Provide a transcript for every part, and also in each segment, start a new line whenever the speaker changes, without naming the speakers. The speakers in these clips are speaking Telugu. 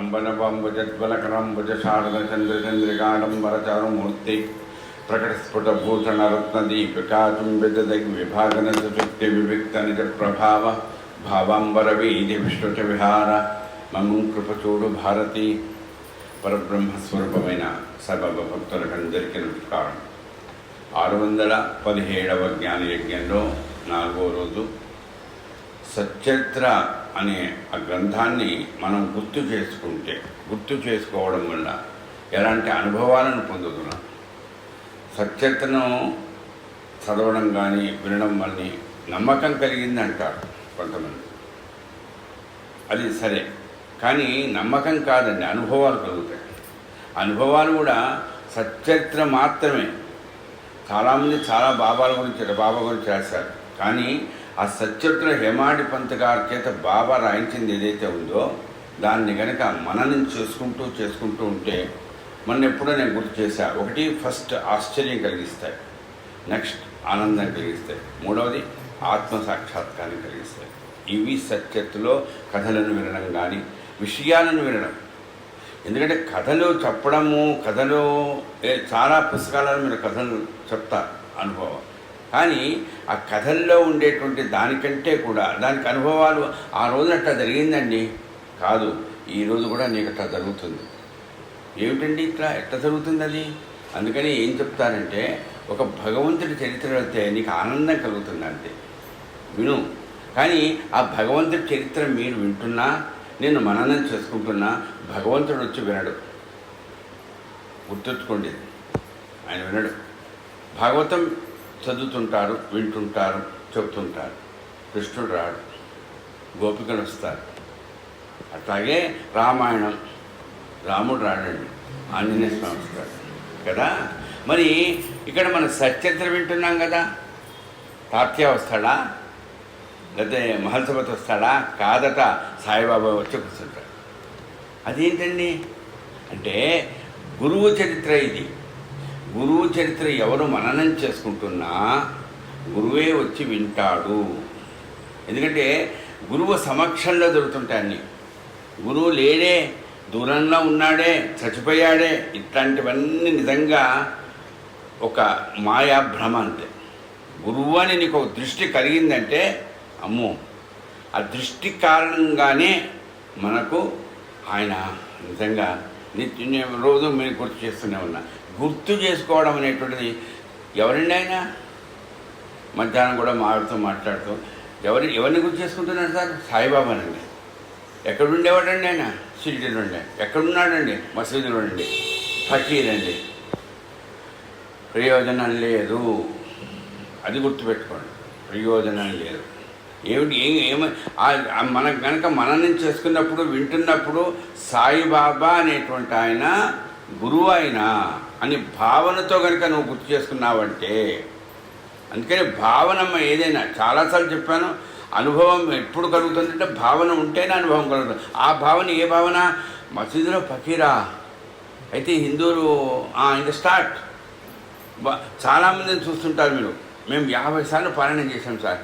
अंबनवाम्बुजज्वलकराम्बुजशारदचन्द्रचन्द्रिकाडम्बरचारुमूर्ति प्रकटस्फुटभूषणरत्नदीपिकाचुम्बितदग्विभागनसुषुप्तिविविक्तनिजप्रभाव भावाम्बरवीधिविष्णुचविहार मम कृपचूडु भारती పరబ్రహ్మస్వరూపమైన సర్వభక్తులకందరికీ నమస్కారం. 617వ జ్ఞానయజ్ఞంలో 4వ రోజు సచ్చరిత్ర అనే ఆ గ్రంథాన్ని మనం గుర్తు చేసుకోవడం వల్ల ఎలాంటి అనుభవాలను పొందుతున్నాం. సచ్చరిత్రను చదవడం కానీ వినడం వల్ల నమ్మకం కలిగింది అంటారు కొంతమంది. అది సరే, కానీ నమ్మకం కాదండి, అనుభవాలు కలుగుతాయి. అనుభవాలు కూడా సచ్చరిత్ర మాత్రమే. చాలామంది చాలా బాబా గురించి రాశారు, కానీ ఆ సచ్చరిత్ర హేమాడి పంత్ గారి చేత బాబా రాయించింది ఏదైతే ఉందో దాన్ని కనుక మననం చేసుకుంటూ ఉంటే మొన్న ఎప్పుడో నేను గుర్తు చేశా. ఒకటి, ఫస్ట్ ఆశ్చర్యం కలిగిస్తాయి, నెక్స్ట్ ఆనందం కలిగిస్తాయి, మూడవది ఆత్మసాక్షాత్కారం కలిగిస్తాయి. ఇవి సచ్చరిత్రలో కథలను వినడం కానీ విషయాలను వినడం. ఎందుకంటే కథలు చెప్పడము, కథలు చాలా పుస్తకాలను మీరు కథలు చెప్తారు అనుభవం, కానీ ఆ కథల్లో ఉండేటువంటి దానికంటే కూడా దానికి అనుభవాలు ఆ రోజున అట్లా జరిగిందండి కాదు, ఈరోజు కూడా నీకు అట్లా జరుగుతుంది. ఏమిటండి ఎట్లా జరుగుతుంది అది? అందుకని ఏం చెప్తారంటే, ఒక భగవంతుడి చరిత్ర వెళ్తే నీకు ఆనందం కలుగుతుంది అంతే, విను. కానీ ఆ భగవంతుడి చరిత్ర మీరు వింటున్నా, నేను మననం చేసుకుంటున్నా, భగవంతుడు వచ్చి వినడు. గుర్తుంచుకోండి, ఆయన వినడు. భాగవతం చదువుతుంటారు, వింటుంటారు, చెబుతుంటారు, కృష్ణుడు రాడు, గోపికలు వస్తారు. అట్లాగే రామాయణం, రాముడు రాడండి, ఆంజనేయ స్వామి వస్తాడు కదా. మరి ఇక్కడ మన సచ్చరిత్ర వింటున్నాం కదా, తాత్య వస్తాడా, లేకపోతే మహల్సభతి వస్తాడా? కాదట, సాయిబాబా వచ్చి కూర్చుంటాడు. అదేంటండి అంటే గురువు చరిత్ర ఇది. గురువు చరిత్ర ఎవరు మననం చేసుకుంటున్నా గురువే వచ్చి వింటాడు. ఎందుకంటే గురువు సమక్షంలో దొరుకుతుంటాయి అన్నీ. గురువు లేడే, దూరంలో ఉన్నాడే, చచ్చిపోయాడే, ఇట్లాంటివన్నీ నిజంగా ఒక మాయా భ్రమ అంతే. గురువు అని నీకు ఒక దృష్టి కలిగిందంటే అమ్మో, ఆ దృష్టి కారణంగానే మనకు ఆయన నిజంగా రోజు మీరు గుర్తు చేస్తూనే ఉన్నా. గుర్తు చేసుకోవడం అనేటువంటిది ఎవరండి ఆయన? మధ్యాహ్నం కూడా మాట్లాడుతూ ఎవరిని గుర్తు చేసుకుంటున్నాడు సార్? సాయిబాబానండి. ఎక్కడుండేవాడండి ఆయన? షిరిడీలో ఉండే. ఎక్కడున్నాడండి? మసీదులో ఉండి. ఫకీరండి. ప్రయోజనం లేదు, అది గుర్తుపెట్టుకోండి. ప్రయోజనం లేదు. మనం కనుక మననం చేసుకున్నప్పుడు, వింటున్నప్పుడు సాయిబాబా అనేటువంటి ఆయన గురువు అయినా అని భావనతో కనుక నువ్వు గుర్తు చేసుకున్నావంటే, అందుకని భావనమ్మ ఏదైనా చాలాసార్లు చెప్పాను, అనుభవం ఎప్పుడు కలుగుతుందంటే భావన ఉంటేనే అనుభవం కలుగుతుంది. ఆ భావన ఏ భావన? మసీదులో ఫకీరా అయితే హిందువులు ఇంకా స్టార్ట్. చాలామందిని చూస్తుంటారు మీరు, మేము 50 సార్లు పారాయణం చేశాం సార్,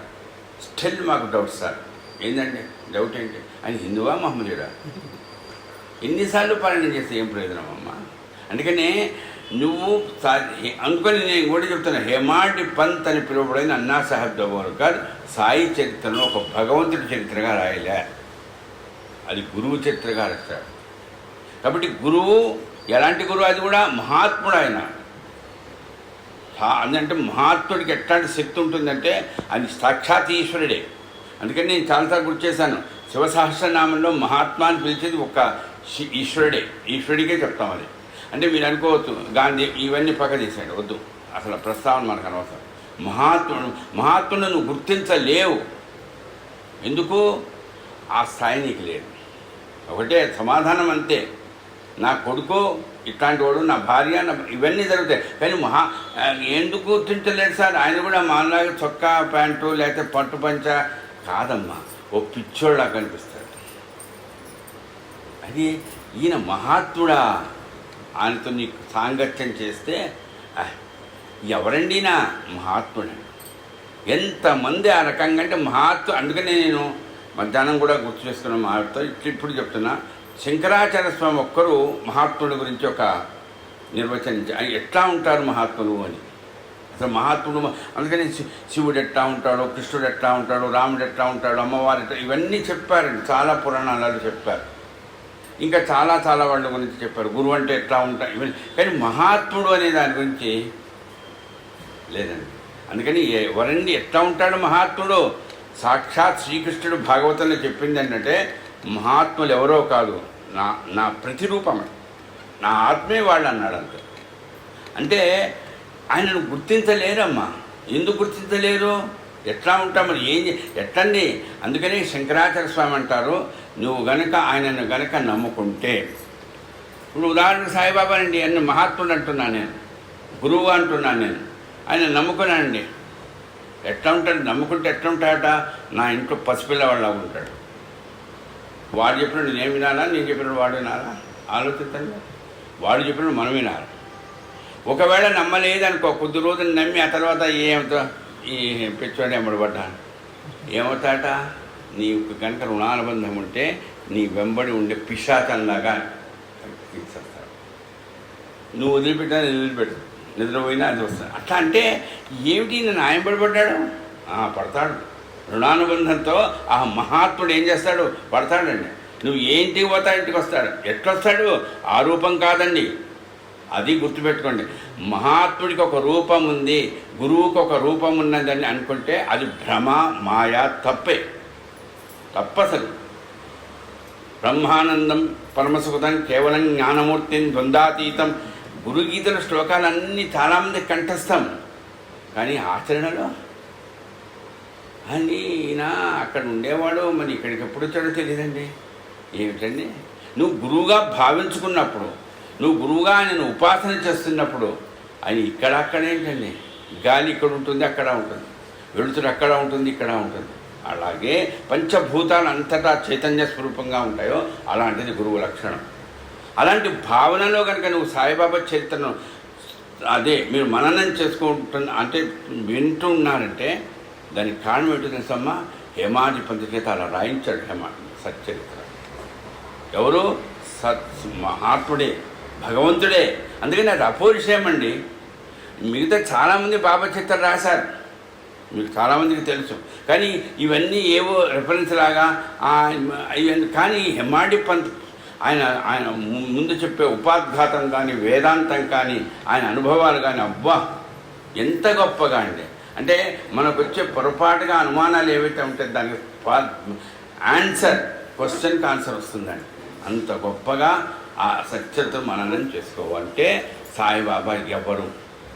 స్టిల్ మాకు డౌట్ సార్. ఏంటండి డౌట్ ఏంటి? ఆయన హిందువా మహమ్మదీయుడా? ఎన్నిసార్లు పారాయణం చేస్తే ఏం ప్రయోజనం అమ్మ? అందుకనే నువ్వు అందుకని నేను కూడా చెప్తాను, హేమాడి పంత్ అని పిలువబడిన అన్నా సాహెబ్ దబోర్కర్ సాయి చరిత్రను ఒక భగవంతుడి చరిత్రగా రాయలే, అది గురువు చరిత్రగా రాశాడు. కాబట్టి గురువు ఎలాంటి గురువు? అది కూడా మహాత్ముడు ఆయన. అంటే మహాత్ముడికి ఎట్లాంటి శక్తి ఉంటుందంటే అది సాక్షాత్ ఈశ్వరుడే. అందుకని నేను చాలాసార్లు గుర్తు చేశాను, శివసహస్రనామంలో మహాత్మా అని పిలిచేది ఒక ఈశ్వరుడే, ఈశ్వరుడికే చెప్తాం. అది అంటే మీరు అనుకోవచ్చు గాంధీ ఇవన్నీ పక్క తీసాడు, వద్దు, అసలు ప్రస్తావన మనకు అనవసరం. మహాత్ముడు నువ్వు గుర్తించలేవు. ఎందుకు? ఆ స్థాయి నీకు లేదు. ఒకటే సమాధానం అంతే, నా కొడుకు ఇట్లాంటి వాడు, నా భార్య, ఇవన్నీ జరుగుతాయి. కానీ ఎందుకు గుర్తించలేదు సార్? ఆయన కూడా మాలాగా చొక్కా ప్యాంటు లేకపోతే పట్టు పంచ కాదమ్మా, ఓ పిచ్చోళ్ళ కనిపిస్తాడు. అది ఈయన మహాత్ముడా, ఆయనతో నీకు సాంగత్యం చేస్తే ఎవరండి నా మహాత్ముడు? ఎంతమంది ఆ రకంగా అంటే అందుకనే నేను మధ్యాహ్నం కూడా గుర్తు చేసుకున్న మాతో ఇప్పుడు చెప్తున్నా, శంకరాచార్య స్వామి ఒక్కరు మహాత్ముల గురించి ఒక నిర్వచనించి ఆయన ఎట్లా ఉంటారు మహాత్ములు అని. అసలు మహాత్ముడు అందుకని శివుడు ఎట్లా ఉంటాడో, కృష్ణుడు ఎట్లా ఉంటాడో, రాముడు ఎట్లా ఉంటాడో, అమ్మవారు ఎట్లా, ఇవన్నీ చెప్పారండి. చాలా పురాణాలలో చెప్పారు. ఇంకా చాలా చాలా వాళ్ళ గురించి చెప్పారు. గురువు అంటే ఎట్లా ఉంటాయి ఇవన్నీ. కానీ మహాత్ముడు అనే దాని గురించి లేదండి. అందుకని ఎవరండి ఎట్లా ఉంటాడు మహాత్ముడు? సాక్షాత్ శ్రీకృష్ణుడు భాగవతంలో చెప్పింది ఏంటంటే, మహాత్ములు ఎవరో కాదు, నా ప్రతిరూపమే, నా ఆత్మే వాళ్ళు అన్నాడు. అంతే. అంటే ఆయనను గుర్తించలేరమ్మా. ఎందుకు గుర్తించలేరు? ఎట్లా ఉంటాం మరి, ఎట్లండి? అందుకని శంకరాచార్య స్వామి అంటారు, నువ్వు గనక ఆయనను గనక నమ్ముకుంటే, ఇప్పుడు ఉదాహరణకు సాయిబాబానండి, అన్న మహాత్ముడు అంటున్నాను నేను, గురువు అంటున్నాను నేను, ఆయన నమ్ముకున్నానండి. ఎట్లా ఉంటాడు? నమ్ముకుంటే ఎట్లా ఉంటాడట? నా ఇంట్లో పసిపిల్లవాళ్ళ ఉంటాడు. వాడు చెప్పినట్టు నేను వినాలా, నేను చెప్పినట్టు వాడు వినాలా? ఆలోచించండి. వాడు చెప్పినట్టు మనం వినాలి. ఒకవేళ నమ్మలేదనుకో, కొద్ది రోజులు నమ్మి ఆ తర్వాత ఏమవుతా, ఈ పిచ్చోడు ఎమ్మడబడ్డా ఏమవుతాట? నీకు కనుక రుణానుబంధం ఉంటే నీ వెంబడి ఉండే పిశాచంలాగా తీసేస్తాడు. నువ్వు వదిలిపెట్టా, వదిలిపెట్టు, నిద్రపోయినా అది వస్తాడు. అట్లా అంటే ఏమిటి? నేను ఆయనబడిపడ్డాడు పడతాడు. రుణానుబంధంతో ఆ మహాత్ముడు ఏం చేస్తాడు? పడతాడండి. నువ్వు ఏంటికి పోతా, ఇంటికి వస్తాడు. ఎట్లొస్తాడు? ఆ రూపం కాదండి, అది గుర్తుపెట్టుకోండి. మహాత్ముడికి ఒక రూపం ఉంది, గురువుకి ఒక రూపం ఉన్నదని అనుకుంటే అది భ్రమ, మాయా, తప్పసలు. బ్రహ్మానందం పరమసుఖం కేవలం జ్ఞానమూర్తిని ద్వంద్వాతీతం. గురుగీతల శ్లోకాలన్నీ చాలామంది కంఠస్థం, కానీ ఆచరణలో అని ఈయన అక్కడ ఉండేవాడు, మరి ఇక్కడికి ఎప్పుడు వచ్చాడో తెలియదండి. ఏమిటండి? నువ్వు గురువుగా భావించుకున్నప్పుడు, నువ్వు గురువుగా ఆయన ఉపాసన చేస్తున్నప్పుడు ఆయన ఇక్కడేంటండి? గాలి ఇక్కడ ఉంటుంది, అక్కడ ఉంటుంది, వెలుతురు అక్కడ ఉంటుంది, ఇక్కడ ఉంటుంది. అలాగే పంచభూతాలు అంతటా చైతన్య స్వరూపంగా ఉంటాయో అలాంటిది గురువు లక్షణం. అలాంటి భావనలో కనుక నువ్వు సాయిబాబా చరిత్రను అదే మీరు మననం చేసుకుంటున్న అంటే వింటూ ఉన్నారంటే దానికి కారణం ఏంటో తెలుసమ్మా? హేమాది పంత చేత అలా రాయించాడు సచ్చరిత్ర. ఎవరు? మహాత్ముడే, భగవంతుడే. అందుకని అది అపౌరుషేయమండి. మిగతా చాలామంది బాబా చరిత్ర రాశారు, మీకు చాలామందికి తెలుసు. కానీ ఇవన్నీ ఏవో రెఫరెన్స్ లాగా ఇవన్నీ. కానీ హేమాడి పంత్ ఆయన ముందు చెప్పే ఉపాద్ఘాతం కానీ, వేదాంతం కానీ, ఆయన అనుభవాలు కానీ, అబ్బా ఎంత గొప్పగా అండి. అంటే మనకు వచ్చే పొరపాటుగా అనుమానాలు ఏవైతే ఉంటాయో దానికి ఆన్సర్, క్వశ్చన్కి ఆన్సర్ వస్తుందండి. అంత గొప్పగా ఆ సత్యత మననం చేసుకోవాలంటే సాయిబాబా ఎవరు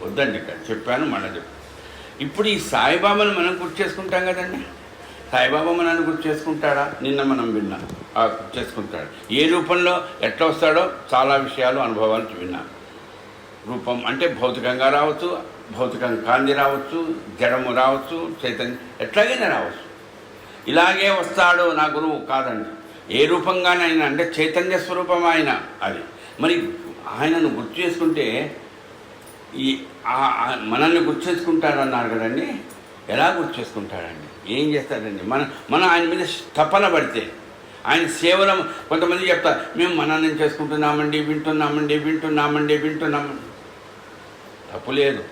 వద్దండి. ఇక్కడ చెప్పాను, మళ్ళీ చెప్పాను. ఇప్పుడు ఈ సాయిబాబాను మనం గుర్తు చేసుకుంటాం కదండి. సాయిబాబా మనల్ని గుర్తు చేసుకుంటాడా? నిన్న మనం విన్నాం, గుర్తు చేసుకుంటాడు. ఏ రూపంలో ఎట్లా వస్తాడో చాలా విషయాలు, అనుభవాలు విన్నాం. రూపం అంటే భౌతికంగా రావచ్చు, భౌతికంగా కాంతి రావచ్చు, జడము రావచ్చు, చైతన్యం ఎట్లాగైనా రావచ్చు. ఇలాగే వస్తాడు నా గురువు కాదండి. ఏ రూపంగానైనా అంటే చైతన్య స్వరూపం ఆయన. అది మరి ఆయనను గుర్తు చేసుకుంటే ఈ మనల్ని గుర్తు చేసుకుంటాడన్నారు కదండి. ఎలా గుర్తు చేసుకుంటాడండి? ఏం చేస్తాడండి? మనం ఆయన మీద తపన పడితే, ఆయన సేవలో కొంతమంది చెప్తారు, మేము మననం చేసుకుంటున్నామండి, వింటున్నామండి. తప్పు లేదు,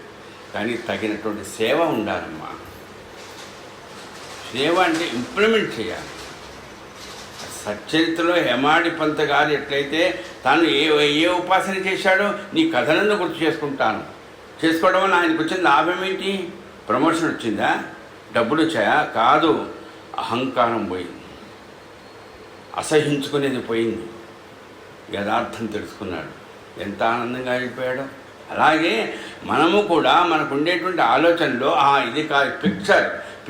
కానీ తగినటువంటి సేవ ఉండాలమ్మా. సేవ అంటే ఇంప్లిమెంట్ చేయాలి. సచ్చరిత్రలో హేమాడి పంత్ గారు ఎట్లయితే తాను ఏ ఉపాసన చేశాడో నీ కథలను గుర్తు చేసుకోవడం వల్ల ఆయనకు వచ్చిన లాభం ఏంటి? ప్రమోషన్ వచ్చిందా? డబ్బులు వచ్చాయా? కాదు, అహంకారం పోయింది, అసహించుకునేది పోయింది, యథార్థం తెలుసుకున్నాడు. ఎంత ఆనందంగా అయిపోయాడో. అలాగే మనము కూడా మనకు ఉండేటువంటి ఆలోచనలో ఇది కాదు,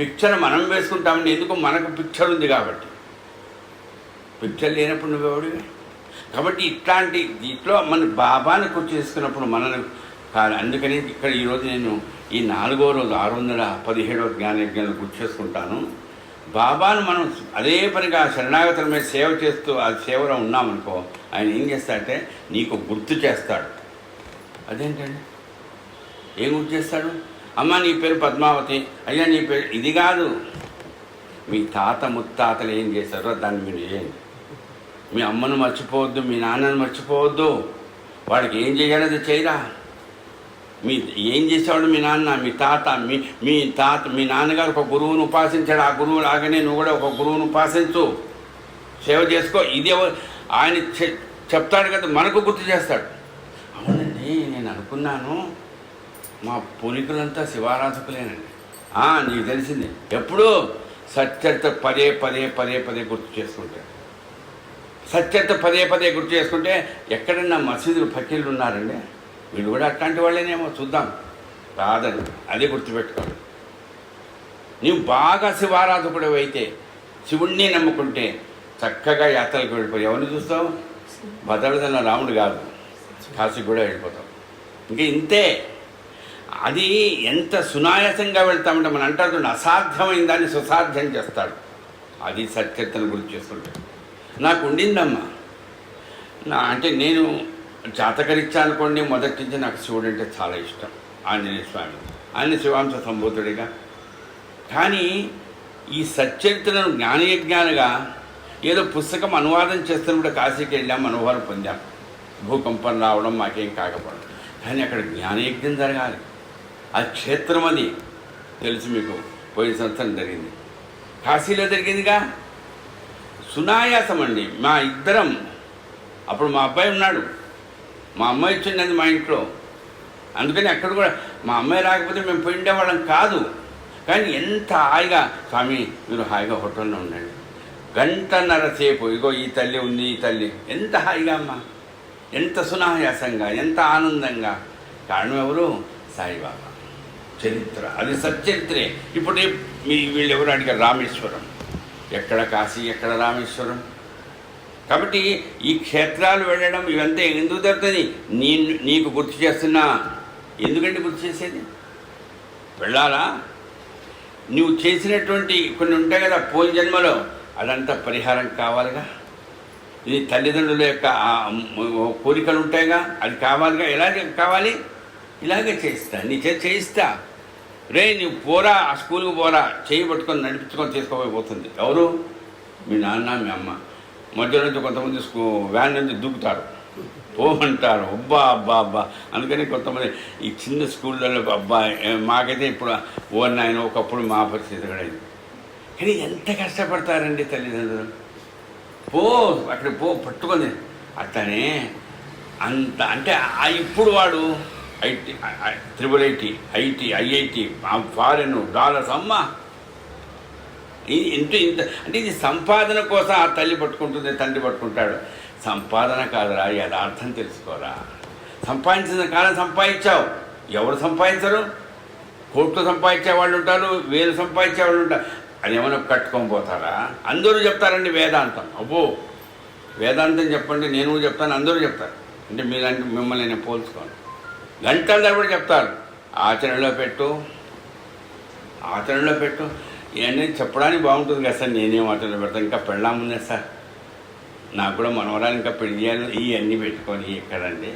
పిక్చర్ మనం వేసుకుంటామండి. ఎందుకు? మనకు పిక్చర్ ఉంది కాబట్టి. పిక్చర్ లేనప్పుడు నువ్వెవడివి? కాబట్టి ఇట్లాంటి ఇట్లో మన బాబాను గుర్తు చేసుకున్నప్పుడు మనల్ని కాదు. అందుకని ఇక్కడ ఈరోజు నేను ఈ 4వ రోజు 617వ జ్ఞానయజ్ఞాన్ని గుర్తు చేసుకుంటాను. బాబాను మనం అదే పనిగా శరణాగతుల మీద సేవ చేస్తూ ఆ సేవలో ఉన్నామనుకో, ఆయన ఏం చేస్తాడంటే నీకు గుర్తు చేస్తాడు. అదేంటండి? ఏం గుర్తు చేస్తాడు? అమ్మ నీ పేరు పద్మావతి, అయ్యా నీ పేరు ఇది కాదు, మీ తాత ముత్తాతలు ఏం చేశారో దాన్ని మీరు చేయండి. మీ అమ్మను మర్చిపోవద్దు, మీ నాన్నను మర్చిపోవద్దు. వాడికి ఏం చేయాలో అది చేయరా. ఏం చేసేవాడు మీ నాన్న, మీ నాన్నగారు ఒక గురువును ఉపాసించాడు. ఆ గురువు లాగానే నువ్వు కూడా ఒక గురువును ఉపాసించు, సేవ చేసుకో. ఇది ఆయన చెప్తాడు కదా, మనకు గుర్తు చేస్తాడు. అవునండి, నేను అనుకున్నాను మా పూర్వీకులంతా శివారాధకులేనండి. నీకు తెలిసింది. ఎప్పుడు సచ్చరిత పదే పదే పదే పదే గుర్తు చేసుకుంటాడు. సచ్చరిత పదే పదే గుర్తు చేసుకుంటే ఎక్కడన్నా మసీదులు ఫకీర్లు ఉన్నారండి, వీళ్ళు కూడా అట్లాంటి వాళ్ళేనేమో, చూద్దాం. రాదని అదే గుర్తుపెట్టుకోండి. నీవు బాగా శివారాధకుడు అయితే, శివుణ్ణి నమ్ముకుంటే చక్కగా యాత్రలకు వెళ్ళిపోయి ఎవరిని చూస్తావు? భద్రదన్న రాముడు కాదు, కాశీ కూడా వెళ్ళిపోతాం. ఇంకా ఇంతే. అది ఎంత సునాయాసంగా వెళ్తామంటే మనం అంటారు, అసాధ్యమైన దాన్ని సుసాధ్యం చేస్తాడు. అది సత్యతను గురించి చేసుకుంటే నాకు ఉండిందమ్మా. అంటే నేను జాతకరీత్యా అనుకోండి, మొదటి నుంచి నాకు శివుడు అంటే చాలా ఇష్టం. ఆంజనేయ స్వామి, ఆయన శివాంశ సంభూతుడిగా. కానీ ఈ సచ్చరిత్రను జ్ఞానయజ్ఞానగా ఏదో పుస్తకం అనువాదం చేస్తున్నప్పుడు కాశీకి వెళ్ళాం, అనుభవం పొందాం. భూకంపం రావడం మాకేం కాకపోవడం. కానీ అక్కడ జ్ఞానయజ్ఞం జరగాలి. ఆ క్షేత్రం అది తెలుసు మీకు, పోయిన సంవత్సరం జరిగింది, కాశీలో జరిగిందిగా. సునాయాసం అండి. మా ఇద్దరం, అప్పుడు మా అబ్బాయి ఉన్నాడు, మా అమ్మాయి వచ్చింది మా ఇంట్లో. అందుకని అక్కడ కూడా మా అమ్మాయి రాకపోతే మేము పోయి ఉండేవాళ్ళం కాదు. కానీ ఎంత హాయిగా, స్వామి మీరు హాయిగా హోటల్లో ఉండండి, గంటన్నర సేపు, ఇగో ఈ తల్లి ఉంది, ఈ తల్లి, ఎంత హాయిగా అమ్మ, ఎంత సునాయాసంగా, ఎంత ఆనందంగా. కారణం ఎవరు? సాయిబాబా చరిత్ర, అది సచ్చరిత్రే. ఇప్పుడు వీళ్ళెవరు అడిగారు, రామేశ్వరం. ఎక్కడ కాశీ, ఎక్కడ రామేశ్వరం? కాబట్టి ఈ క్షేత్రాలు వెళ్ళడం ఇవంతా ఎందుకు జరుగుతుంది? నీకు గుర్తు చేస్తున్నా. ఎందుకంటే గుర్తు చేసేది వెళ్ళాలా? నువ్వు చేసినటువంటి కొన్ని ఉంటాయి కదా పోయిన జన్మలో, అదంతా పరిహారం కావాలిగా. నీ తల్లిదండ్రుల యొక్క కోరికలు ఉంటాయిగా, అది కావాలిగా. ఎలాగే కావాలి? ఇలాగే చేయిస్తా, నీ చేతి చేయిస్తా. రే నువ్వు పోరా, ఆ స్కూల్కి పోరా, చేయి పట్టుకొని నడిపించుకొని తీసుకోపోయిపోతుంది. ఎవరు? మీ నాన్న, మీ అమ్మ. మధ్యలో నుంచి కొంతమంది వ్యాన్ నుంచి దూకుతారు, పోమంటారు. అబ్బా అబ్బా అబ్బా. అందుకని కొంతమంది ఈ చిన్న స్కూళ్ళలో అబ్బాయి, మాకైతే ఇప్పుడు నాయన ఒకప్పుడు మా పరిస్థితి కూడా అయింది. కానీ ఎంత కష్టపడతారండి తల్లిదండ్రులు. అక్కడ పట్టుకొని అట్లనే అంత. అంటే ఇప్పుడు వాడు IT, IIT, IIT, foreign dollars, అమ్మ ఇంత అంటే ఇది సంపాదన కోసం ఆ తల్లి పట్టుకుంటుంది, తండ్రి పట్టుకుంటాడు. సంపాదన కాదురా, యథార్థం తెలుసుకోరా. సంపాదించిన కాలం సంపాదించావు. ఎవరు సంపాదించరు? కోట్లు సంపాదించే వాళ్ళు ఉంటారు, వేలు సంపాదించే వాళ్ళు ఉంటారు. అది ఏమైనా కట్టుకొని పోతారా? అందరూ చెప్తారండి వేదాంతం. అబ్బో వేదాంతం చెప్పండి, నేను చెప్తాను, అందరూ చెప్తారు. అంటే మీరంటే మిమ్మల్ని నేను పోల్చుకోను. గంటల తరబడి చెప్తారు, ఆచరణలో పెట్టు. ఇవన్నీ చెప్పడానికి బాగుంటుంది కదా సార్, నేనేం ఆచరణలో పెడతాను. ఇంకా పెళ్ళాముందే సార్, నాకు కూడా మనవరాలు ఇంకా పెళ్లి చేయాలి, ఇవన్నీ పెట్టుకొని ఎక్కడండి.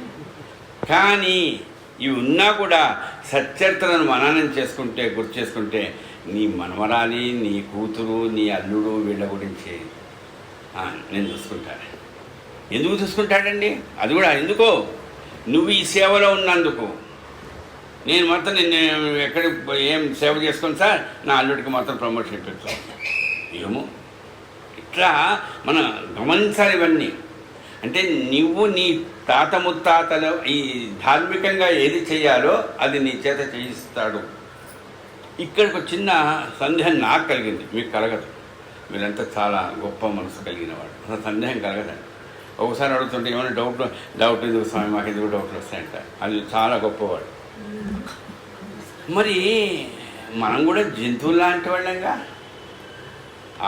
కానీ ఇవి ఉన్నా కూడా సచ్చరిత్రను మననం చేసుకుంటే, గుర్తు చేసుకుంటే, నీ మనవరాలి, నీ కూతురు, నీ అల్లుడు, వీళ్ళ గురించి నేను చూసుకుంటాను. ఎందుకు చూసుకుంటాడండి? అది కూడా ఎందుకో, నువ్వు ఈ సేవలో ఉన్నందుకు. నేను మాత్రం నేను ఎక్కడికి ఏం సేవ చేసుకోను సార్, నా అల్లుడికి మాత్రం ప్రమోషన్ ఇప్పించాను. ఏమో ఇట్లా మనం గమనించాలి ఇవన్నీ. అంటే నువ్వు నీ తాత ముత్తాతలు ఈ ధార్మికంగా ఏది చేయాలో అది నీ చేత చేయిస్తాడు. ఇక్కడికి ఒక చిన్న సందేహం నాకు కలిగింది, మీకు కలగదు. మీరంతా చాలా గొప్ప మనసు కలిగిన వాడు, అసలు సందేహం కలగదండి. ఒకసారి అడుగుతుంటే ఏమైనా డౌట్ ఎందుకు స్వామి, మాకు ఎందుకు డౌట్లు వస్తాయంట. అది చాలా గొప్పవాడు. మరి మనం కూడా జంతువులు లాంటి వాళ్ళంగా,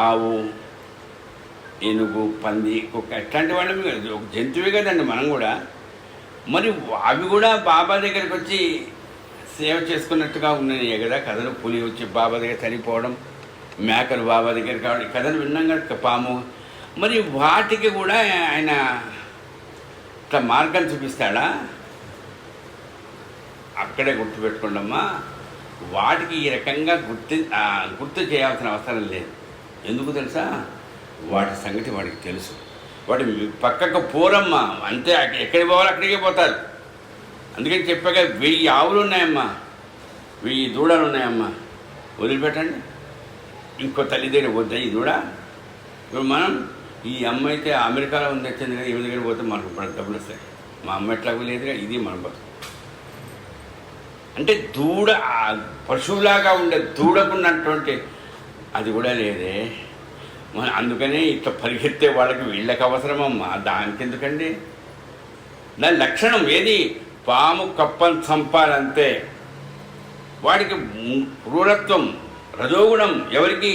ఆవు, ఏనుగు, పంది, కుక్క ఎట్లాంటి వాళ్ళం, ఒక జంతువే కదండి మనం కూడా. మరి అవి కూడా బాబా దగ్గరికి వచ్చి సేవ చేసుకున్నట్టుగా ఉన్నాయి కదా కథలు. పులి వచ్చి బాబా దగ్గర చనిపోవడం, మేకలు బాబా దగ్గరికి కావడం, కథలు విన్నాం కదా, పాము. మరి వాటికి కూడా ఆయన ఇట్లా మార్గం చూపిస్తాడా? అక్కడే గుర్తుపెట్టుకోండమ్మా, వాటికి ఈ రకంగా గుర్తు చేయాల్సిన అవసరం లేదు. ఎందుకు తెలుసా? వాటి సంగతి వాడికి తెలుసు. వాటి పక్కకు పోరమ్మా, అంతే. ఎక్కడికి పోవాలి అక్కడికే పోతారు. అందుకని చెప్పాక 1000 ఆవులు ఉన్నాయమ్మా, 1000 దూడలు ఉన్నాయమ్మా, వదిలిపెట్టండి. ఇంకో తల్లి దగ్గర పోతాయి ఈ దూడ. ఇప్పుడు మనం ఈ అమ్మ అయితే అమెరికాలో ఉంది, వచ్చింది కదా, ఈమె దగ్గర పోతే మనకు డబ్బులు వస్తాయి. మా అమ్మ ఎట్లాగూ లేదుగా, ఇది మన బతుకు. అంటే దూడ పశువులాగా ఉండే దూడకున్నటువంటి అది కూడా లేదే. మన అందుకనే ఇట్లా పరిగెత్తే వాళ్ళకి వీళ్ళకి అవసరమమ్మా, దానికి ఎందుకండి? దాని లక్షణం ఏది? పాము కప్పని చంపాలంతే. వాడికి క్రూరత్వం, రజోగుణం ఎవరికి?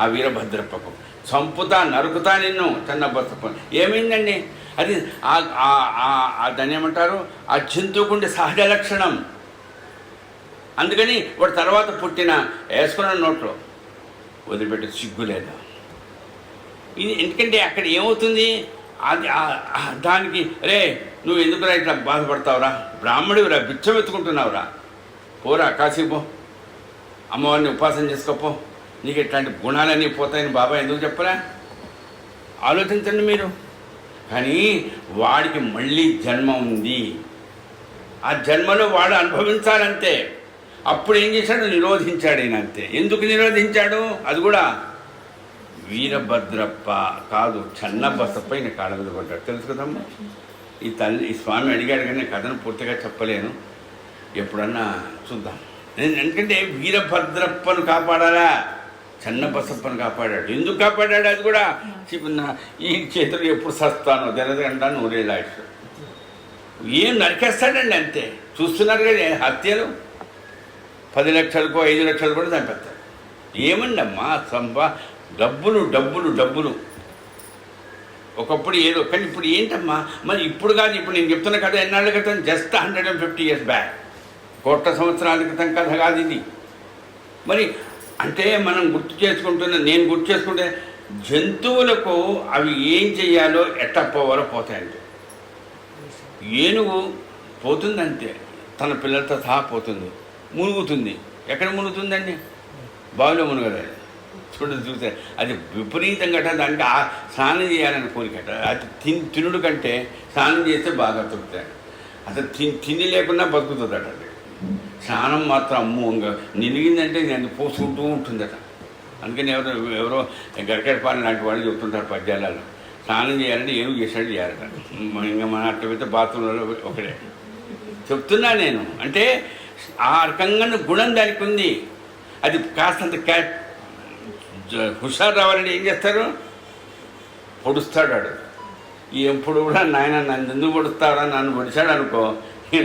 ఆ వీరభద్రప్పకు. చంపుతా, నరుకుతా నిన్ను చిన్నబొత్తప్ప. ఏమైందండి అది? దాన్ని ఏమంటారు? ఆ జంతువుకుండే సహజ లక్షణం. అందుకని వాడు తర్వాత పుట్టిన వేసుకున్న నోట్లో వదిలిపెట్టే సిగ్గు లేదా? ఇది ఎందుకంటే అక్కడ ఏమవుతుంది? అది దానికి రే నువ్వు ఎందుకురా ఇట్లా బాధపడతావురా, బ్రాహ్మడివిరా, బిచ్చం ఎత్తుకుంటున్నావురా, పోరా కాశీపో, అమ్మవారిని ఉపాసన చేసుకోపో, నీకు ఇట్లాంటి గుణాలన్నీ పోతాయని బాబా ఎందుకు చెప్పరా? ఆలోచించండి మీరు. కానీ వాడికి మళ్ళీ జన్మ ఉంది, ఆ జన్మలో వాడు అనుభవించాలంతే. అప్పుడు ఏం చేశాడు? నిరోధించాడు ఆయన, అంతే. ఎందుకు నిరోధించాడు? అది కూడా వీరభద్రప్ప కాదు, చెన్నబసప్ప ఈయన కాళ్ళ మీద పడ్డాడు. తెలుసు కదమ్మా. ఈ స్వామి అడిగాడు కానీ కథను పూర్తిగా చెప్పలేను, ఎప్పుడన్నా చూద్దాం. ఎందుకంటే వీరభద్రప్పను కాపాడాలా, చెన్నబసప్పను కాపాడాడు. ఎందుకు కాపాడాడు? అది కూడా ఈ చేతులు ఎప్పుడు సస్తానో తెరదంటా 100 ఏళ్ళ ఆయుష్. ఏం నరికేస్తాడండి, అంతే. చూస్తున్నారు కదా హత్యలు, 10 లక్షలకో 5 లక్షలు కూడా చంపేస్తారు. ఏమండి అమ్మా, డబ్బులు డబ్బులు డబ్బులు. ఒకప్పుడు ఏదో, కానీ ఇప్పుడు ఏంటమ్మా మరి? ఇప్పుడు కాదు, ఇప్పుడు నేను చెప్తున్న కథ ఎన్నాళ్ళ క్రితం, జస్ట్ 150 years బ్యాక్, కోట్ల సంవత్సరాల క్రితం కథ కాదు ఇది. మరి అంటే మనం నేను గుర్తు చేసుకుంటే జంతువులకు అవి ఏం చెయ్యాలో ఎట్లా పోవాలో పోతాయంటే, ఏనుగు పోతుందంటే తన పిల్లలతో సహా పోతుంది, మునుగుతుంది. ఎక్కడ మునుగుతుందండి? బావిలో మునుగలేదు. చూస్తే అది విపరీతంగా దానికి స్నానం చేయాలని కోరికట. అది తినుడు కంటే స్నానం చేస్తే బాగా తొలుతాడు. అసలు తిండి లేకుండా బతుకుతుందట. అది స్నానం మాత్రం అమ్ము ఇంకా నిలిగిందంటే అది పోసుకుంటూ ఉంటుందట. అందుకని ఎవరో గరికెడపాలెం లాంటి వాళ్ళు చెప్తుంటారు పద్యాలలో, స్నానం చేయాలంటే ఏం చేశాడు చేయాలట. ఇంకా మన అట్లయితే బాత్రూంలో ఒకడే చెప్తున్నా నేను. అంటే ఆ రకంగా గుణం దానికి ఉంది. అది కాస్తంత హుషారు రావాలంటే ఏం చేస్తారు? పొడుస్తాడు వాడు. ఎప్పుడు కూడా నాయన నన్ను ఎందుకు పొడుస్తారా, నన్ను పొడిచాడు అనుకో,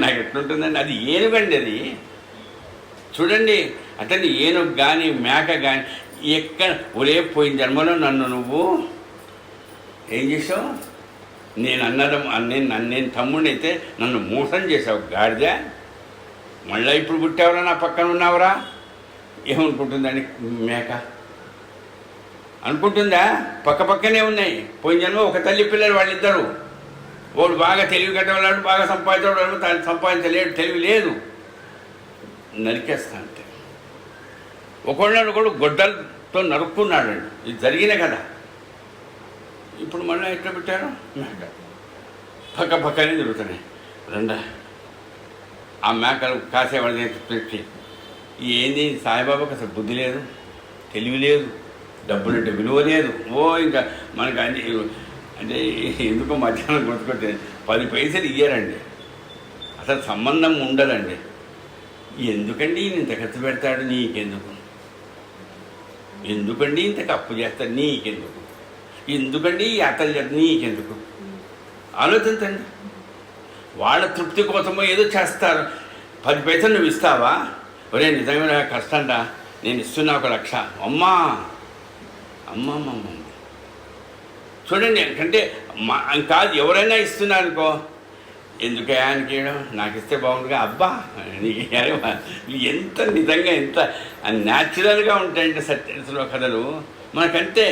నాకు ఎట్లుంటుందండి? అది ఏనుగండి. అది చూడండి, అతన్ని ఏనుగు కానీ మేక కానీ ఎక్కడ ఒరే పోయిన జన్మలో నన్ను నువ్వు ఏం చేసావు? నేను తమ్ముడిని అయితే నన్ను మోసం చేసావు గాడిద, మళ్ళీ ఇప్పుడు పుట్టావురా, నా పక్కన ఉన్నావురా. ఏమనుకుంటుందండి మేక? అనుకుంటుందా? పక్కనే ఉన్నాయి. పోయిన జన్మ ఒక తల్లి పిల్లలు వాళ్ళిద్దరు. వాడు బాగా తెలివి కట్టవాడు, బాగా సంపాదించేవాడు, తను సంపాదించలేడు, తెలివి లేదు, నరికేస్తా అంటే. ఒకళ్ళు గొడ్డలతో నరుక్కున్నాడండి. ఇది జరిగిన కదా. ఇప్పుడు మళ్ళీ ఎట్లా పెట్టారు? మేక పక్కనే తిరుగుతున్నాయి. రండా ఆ మేకలు కాసేవాళ్ళని పెట్టి, ఏంది సాయిబాబాకు అసలు బుద్ధి లేదు, తెలివి లేదు, డబ్బులంటే విలువ లేదు. ఇంకా మనకు అన్ని అంటే ఎందుకో మధ్యాహ్నం గుర్తుకొట్టే 10 పైసలు ఇయ్యారండి, అసలు సంబంధం ఉండదండి. ఎందుకండి ఇంత ఖర్చు పెడతాడు? నీకెందుకు? ఎందుకండి ఇంత అప్పు చేస్తాడు? నీకెందుకు? ఎందుకండి యాత్రలు చేస్తాడు? నీకెందుకు? ఆలోచించండి. వాళ్ళ తృప్తి కోసమో ఏదో చేస్తారు. 10 పైసలు నువ్వు ఇస్తావా? ఒరే నిజంగా కష్టండా, నేను ఇస్తున్నా 1 లక్ష. అమ్మా చూడండి. ఎందుకంటే కాదు, ఎవరైనా ఇస్తున్నారనుకో, ఎందుకే ఆయనకి నాకు ఇస్తే బాగుంటుందిగా, అబ్బా ఎంత నిజంగా ఎంత న్యాచురల్గా ఉంటాయంటే సత్యలో కథలు మనకంతే.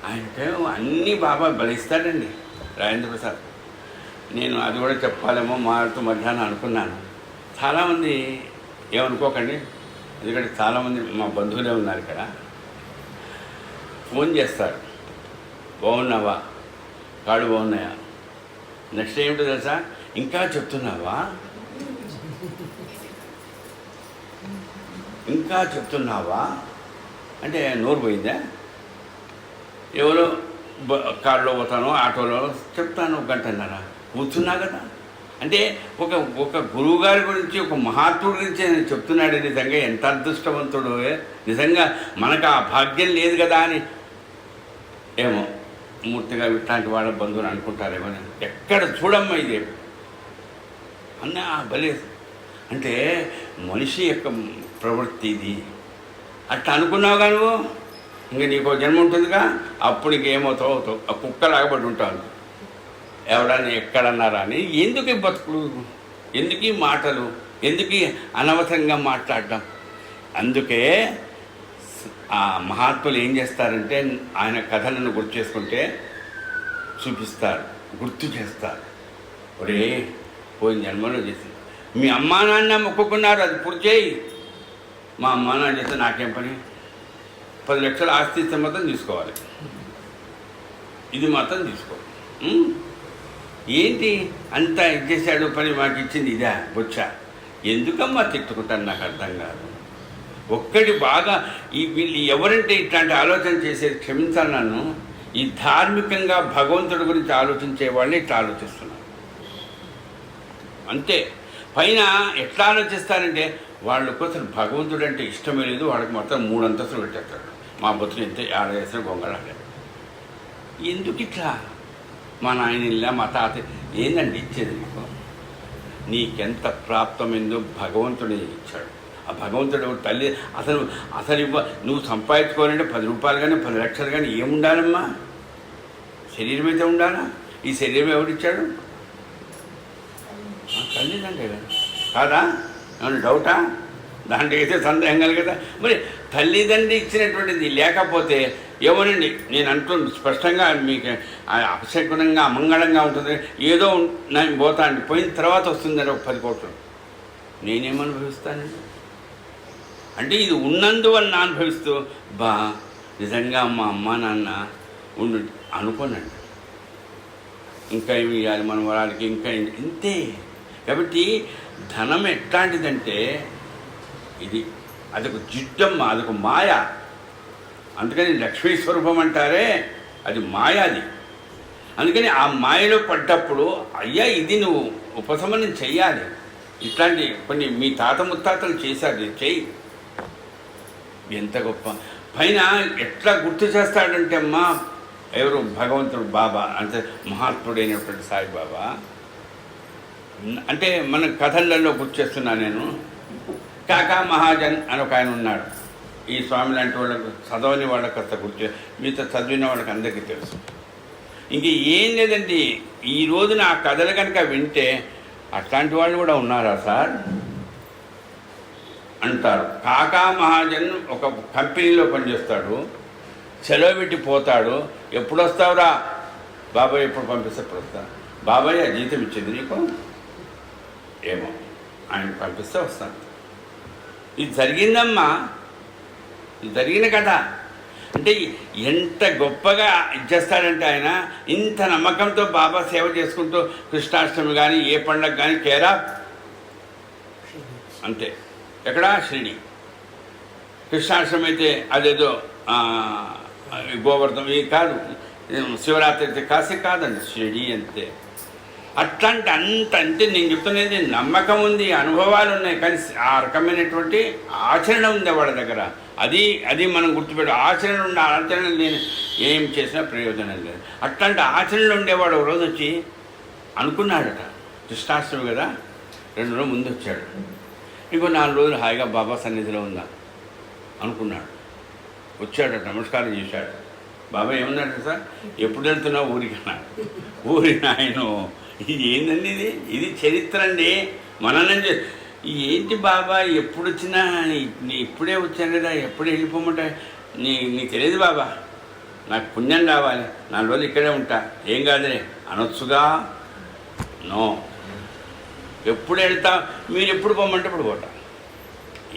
ఆయనకేమో అన్నీ బాబా బలిస్తాడండి రాజేంద్ర ప్రసాద్. నేను అది కూడా చెప్పాలేమో మారుతూ మధ్యాహ్నం అనుకున్నాను. చాలామంది ఏమనుకోకండి, ఎందుకంటే చాలామంది మా బంధువులే ఉన్నారు ఇక్కడ. ఫోన్ చేస్తారు, బాగున్నావా, కాళ్ళు బాగున్నాయా? నెక్స్ట్ ఏమిటో తెలుసా? ఇంకా చెప్తున్నావా, ఇంకా చెప్తున్నావా అంటే నోరు పోయిందా? ఎవరో కారులో పోతాను, ఆటోలో చెప్తాను, 1 గంటన్నర కూర్చున్నా కదా. అంటే ఒక గురువుగారి గురించి, ఒక మహాత్ముడి గురించి ఆయన చెప్తున్నాడు. నిజంగా ఎంత అదృష్టవంతుడు! నిజంగా మనకు ఆ భాగ్యం లేదు కదా అని ఏమో మూర్తిగా ఇట్లాంటి వాళ్ళ బంధువులు అనుకుంటారేమో. ఎక్కడ చూడమ్మా ఇది అన్న భలే. అంటే మనిషి యొక్క ప్రవృత్తి ఇది. అట్లా అనుకున్నావుగా నువ్వు, ఇంక నీకు జన్మ ఉంటుందిగా, అప్పుడు ఇంకేమవుతావు అవుతావు. ఆ కుక్క లాగబడి ఉంటాను. ఎవడన్నా ఎక్కడన్నారా అని. ఎందుకు ఈ బతుకులు, ఎందుకు ఈ మాటలు, ఎందుకు అనవసరంగా మాట్లాడటం? అందుకే ఆ మహాత్ములు ఏం చేస్తారంటే ఆయన కథలను గుర్తు చేసుకుంటే చూపిస్తారు, గుర్తు చేస్తారు. ఒరే పోయిన జన్మలో చేసింది మీ అమ్మా నాన్న మొక్కుకున్నారు, అది పూర్తి చేయి. మా అమ్మా నాన్న చేస్తే నాకేం పని? 10 లక్షల ఆస్తి ఇస్తే మాత్రం తీసుకోవాలి, ఇది మాత్రం తీసుకోవాలి. ఏంటి అంత ఇచ్చేసాడు, పని మాకు ఇచ్చింది ఇదా బొచ్చా? ఎందుకమ్మా తిట్టుకుంటాను? నాకు అర్థం కాదు. ఒక్కటి బాగా వీళ్ళు ఎవరంటే ఇట్లాంటి ఆలోచన చేసేది, క్షమించాలి నన్ను, ఈ ధార్మికంగా భగవంతుడి గురించి ఆలోచించే వాళ్ళే ఇట్లా ఆలోచిస్తున్నారు అంతే. పైన ఎట్లా ఆలోచిస్తారంటే వాళ్ళ కోసం భగవంతుడు అంటే ఇష్టమే లేదు, వాళ్ళకి మొత్తం 3 అంతస్తులు పెట్టేస్తాడు. మా బతులు ఎంత ఆడేసిన గొంగళాడే. ఎందుకు ఇట్లా? మా నాయన ఇల్లా, మా తాత ఏందండి ఇచ్చేది నీకు? నీకెంత ప్రాప్తమైందో భగవంతుడే ఇచ్చాడు. ఆ భగవంతుడు తల్లి అసలు నువ్వు సంపాదించుకోవాలంటే 10 రూపాయలు కానీ 10 లక్షలు కానీ ఏముండాలమ్మా? శరీరం అయితే ఉండాలా? ఈ శరీరం ఎవరిచ్చాడు? తల్లిదండ్రులే కదా, కాదా? ఏమన్నా డౌటా? దాంట్లో అయితే సందేహం కదా. మరి తల్లిదండ్రి ఇచ్చినటువంటిది లేకపోతే ఏమోనండి, నేను అంటున్నాను స్పష్టంగా, మీకు అపశకునంగా అమంగళంగా ఉంటుంది. ఏదో నేను పోతా అండి, పోయిన తర్వాత వస్తుందండి ఒక 10 కోట్లు. నేనేమనుభవిస్తానండి? అంటే ఇది ఉన్నందువల్ల అనుభవిస్తూ నిజంగా మా అమ్మ నాన్న ఉండు అనుకోనండి. ఇంకా ఏమి ఇవ్వాలి మన వాళ్ళకి, ఇంకా ఇంతే. కాబట్టి ధనం ఎట్లాంటిదంటే అదొక జిడ్డమ్మ, అదొక మాయ. అందుకని లక్ష్మీ స్వరూపం అంటారే, అది మాయ. అది అందుకని ఆ మాయలో పడ్డప్పుడు అయ్యా ఇది నువ్వు ఉపశమనం చెయ్యాలి. ఇట్లాంటి కొన్ని మీ తాత ముత్తాతలు చేశారు, చెయ్యి. ఎంత గొప్ప. పైన ఎట్లా గుర్తు చేస్తాడంటే అమ్మా, ఎవరు? భగవంతుడు బాబా, అంటే మహాత్ముడైనటువంటి సాయిబాబా. అంటే మన కథలలో గుర్తు చేస్తున్నా నేను. కాకా మహాజన్ అని ఒక ఆయన ఉన్నాడు. ఈ స్వామి లాంటి వాళ్ళకు, చదవని వాళ్ళకి అంత గుర్తు, మీతో చదివిన వాళ్ళకి అందరికీ తెలుసు. ఇంక ఏం లేదండి, ఈ రోజున ఆ కథలు కనుక వింటే అట్లాంటి వాళ్ళు కూడా ఉన్నారా సార్ అంటారు. కాకా మహాజన్ ఒక కంపెనీలో పనిచేస్తాడు, సెలవు పెట్టి పోతాడు. ఎప్పుడు వస్తావురా? బాబాయ్ ఎప్పుడు పంపిస్తే ఎప్పుడు వస్తా? బాబాయ్ ఆ జీతం ఇచ్చేది నీకు? ఏమో, ఆయన పంపిస్తే వస్తాను. ఇది జరిగిందమ్మా, ఇది జరిగిన కదా. అంటే ఎంత గొప్పగా ఇచ్చేస్తాడంటే ఆయన, ఇంత నమ్మకంతో బాబా సేవ చేసుకుంటూ కృష్ణాష్టమి కానీ ఏ పండగ కానీ కేరా అంతే. ఎక్కడ? షిరిడి. కృష్ణాష్టమి అయితే అదేదో గోవర్ధం ఇది కాదు, శివరాత్రి అయితే కాశీ కాదండి, షిరిడి అంతే. అట్లాంటి అంటే నేను చెప్తున్నది నమ్మకం ఉంది, అనుభవాలు ఉన్నాయి, కానీ ఆ రకమైనటువంటి ఆచరణ ఉంది వాళ్ళ దగ్గర. అది మనం గుర్తుపెట్టు. ఆచరణ ఉండే, ఆచరణ లేని ఏం చేసినా ప్రయోజనం లేదు. అట్లాంటి ఆచరణలు ఉండేవాడు ఒక రోజు వచ్చి అనుకున్నాడట, కృష్ణాష్టమి కదా, 2 రోజుల ముందు వచ్చాడు. ఇంకో 4 రోజులు హాయిగా బాబా సన్నిధిలో ఉందా అనుకున్నాడు. వచ్చాడట, నమస్కారం చేశాడు. బాబా ఏమన్నాడు సార్? ఎప్పుడు వెళ్తున్నావు ఊరికి అన్నాడు. ఊరి ఆయన, ఇది ఏందండి, ఇది చరిత్ర అండి. మనల్ని ఏంటి బాబా ఎప్పుడు వచ్చినా ఇప్పుడే వచ్చాను కదా, ఎప్పుడు వెళ్ళిపోమంటా? నీకు తెలియదు బాబా, నాకు పుణ్యం రావాలి, 4 రోజులు ఇక్కడే ఉంటా, ఏం కాదులే అనొచ్చుగా. నో, ఎప్పుడు వెళ్తా, మీరు ఎప్పుడు పోమంటే ఇప్పుడు పోతా.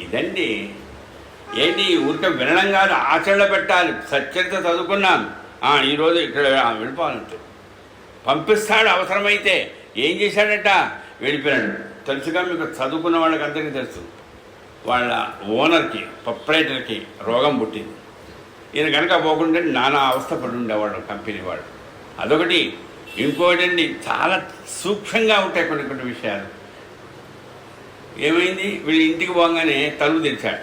ఇదండి. ఏంటి ఊరికే వినడం కాదు, ఆచరణ పెట్టాలి. సచ్చరిత చదువుకున్నాను, ఈరోజు ఇక్కడ వెళ్ళిపోవాలంటే పంపిస్తాడు అవసరమైతే. ఏం చేశాడట, వెళ్ళిపోయాడు. తెలుసుగా మీకు, చదువుకున్న వాళ్ళకి అందరికీ తెలుసు. వాళ్ళ ఓనర్కి, ప్రొప్రైటర్కి రోగం పుట్టింది. ఈయన కనుక పోకుండా నానా అవస్థ పడి ఉండేవాడు కంపెనీ వాడు. అదొకటి. ఇంకోటండి, చాలా సూక్ష్మంగా ఉంటాయి కొన్ని కొన్ని విషయాలు. ఏమైంది, వీళ్ళు ఇంటికి పోగానే తలుపు తెరిచాట.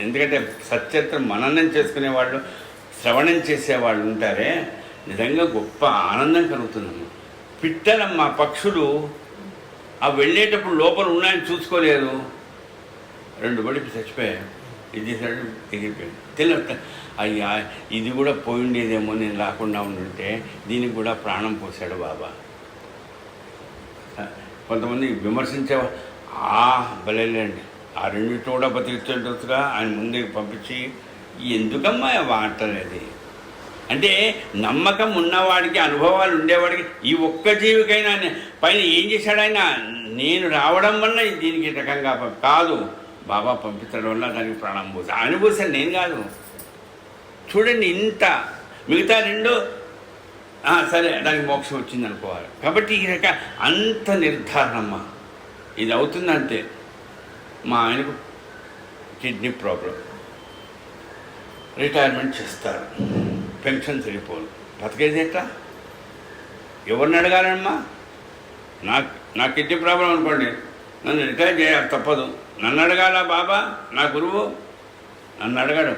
ఎందుకంటే సత్యత్రం మననం చేసుకునేవాళ్ళు, శ్రవణం చేసేవాళ్ళు ఉంటారే, నిజంగా గొప్ప ఆనందం కలుగుతుందమ్మా. పిట్టలమ్మ, పక్షులు ఆ వెళ్ళేటప్పుడు లోపల ఉన్నాయని చూసుకోలేదు, 2 బడికి చచ్చిపోయాయి. ఇది చేశాడు, ఎగిరిపోయాడు. అయ్యా ఇది కూడా పోయిండేదేమో, నేను రాకుండా ఉండుంటే, దీనికి కూడా ప్రాణం పోశాడు బాబా. కొంతమంది విమర్శించే బలేండి, ఆ 2 కూడా బతికించేటట్టుగా ఆయన ముందుకు పంపించి, ఎందుకమ్మా వాటలేదు అంటే, నమ్మకం ఉన్నవాడికి, అనుభవాలు ఉండేవాడికి, ఈ ఒక్క జీవికైనా పైన ఏం చేశాడు ఆయన, నేను రావడం వల్ల దీనికి రకంగా కాదు, బాబా పంపించడం వల్ల దానికి ప్రాణం పోసి అనుభూసాను, నేను కాదు. చూడండి, ఇంత మిగతా 2 సరే దానికి మోక్షం వచ్చింది అనుకోవాలి. కాబట్టి ఈ రక అంత నిర్ధారణమ్మా. ఇది అవుతుందంటే, మా ఆయనకు కిడ్నీ ప్రాబ్లం, రిటైర్మెంట్ చేస్తారు, పెన్షన్ సరిపోదు, బతికేది ఎట్లా, ఎవరిని అడగాలమ్మా? నా కిడ్నీ ప్రాబ్లం అనుకోండి, నన్ను రిటైర్ చేయాలి తప్పదు, నన్ను అడగాల బాబా, నా గురువు నన్ను అడగడు.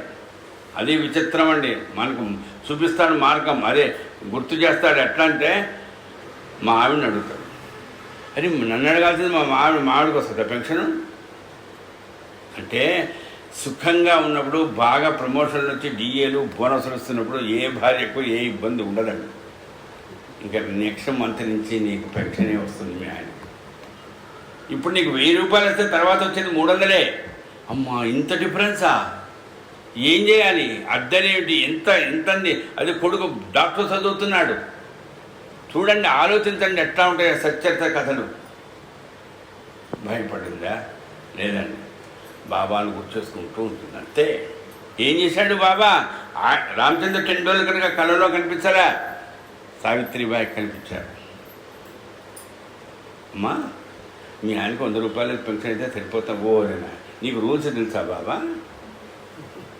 అది విచిత్రం అండి. మనకు చూపిస్తాడు మార్గం, అదే గుర్తు చేస్తాడు. ఎట్లా అంటే, మా ఆవిడని అడుగుతాడు. అది నన్ను అడగాల్సింది మా ఆవిడకి వస్తుందా పెన్షను అంటే? సుఖంగా ఉన్నప్పుడు, బాగా ప్రమోషన్లు వచ్చి డిఏలు బోనస్లు వస్తున్నప్పుడు ఏ భార్యకు ఏ ఇబ్బంది ఉండదండి. ఇంకా నెక్స్ట్ మంత్ నుంచి నీకు పెన్షనే వస్తుంది మీ ఆయన. ఇప్పుడు నీకు 1000 రూపాయలు వస్తే తర్వాత వచ్చేది 300. అమ్మా, ఇంత డిఫరెన్సా? ఏం చేయాలి? అద్దనేమిటి, ఎంతండి? అది కొడుకు డాక్టర్ చదువుతున్నాడు. చూడండి, ఆలోచించండి ఎట్లా ఉంటాయి సత్యత కథలు. భయపడిందా? లేదండి, బాబాను గుర్చేసుకుంటూ ఉంటుంది అంతే. ఏం చేశాడు బాబా? రామచంద్ర టెండూల్కర్గా కళలో కనిపించారా? సావిత్రిబాయి కనిపించారు. అమ్మా, మీ ఆయనకు 100 రూపాయలు పెన్షన్ అయితే సరిపోతాం. ఓరేనా, నీకు రూల్స్ తెలుసా బాబా?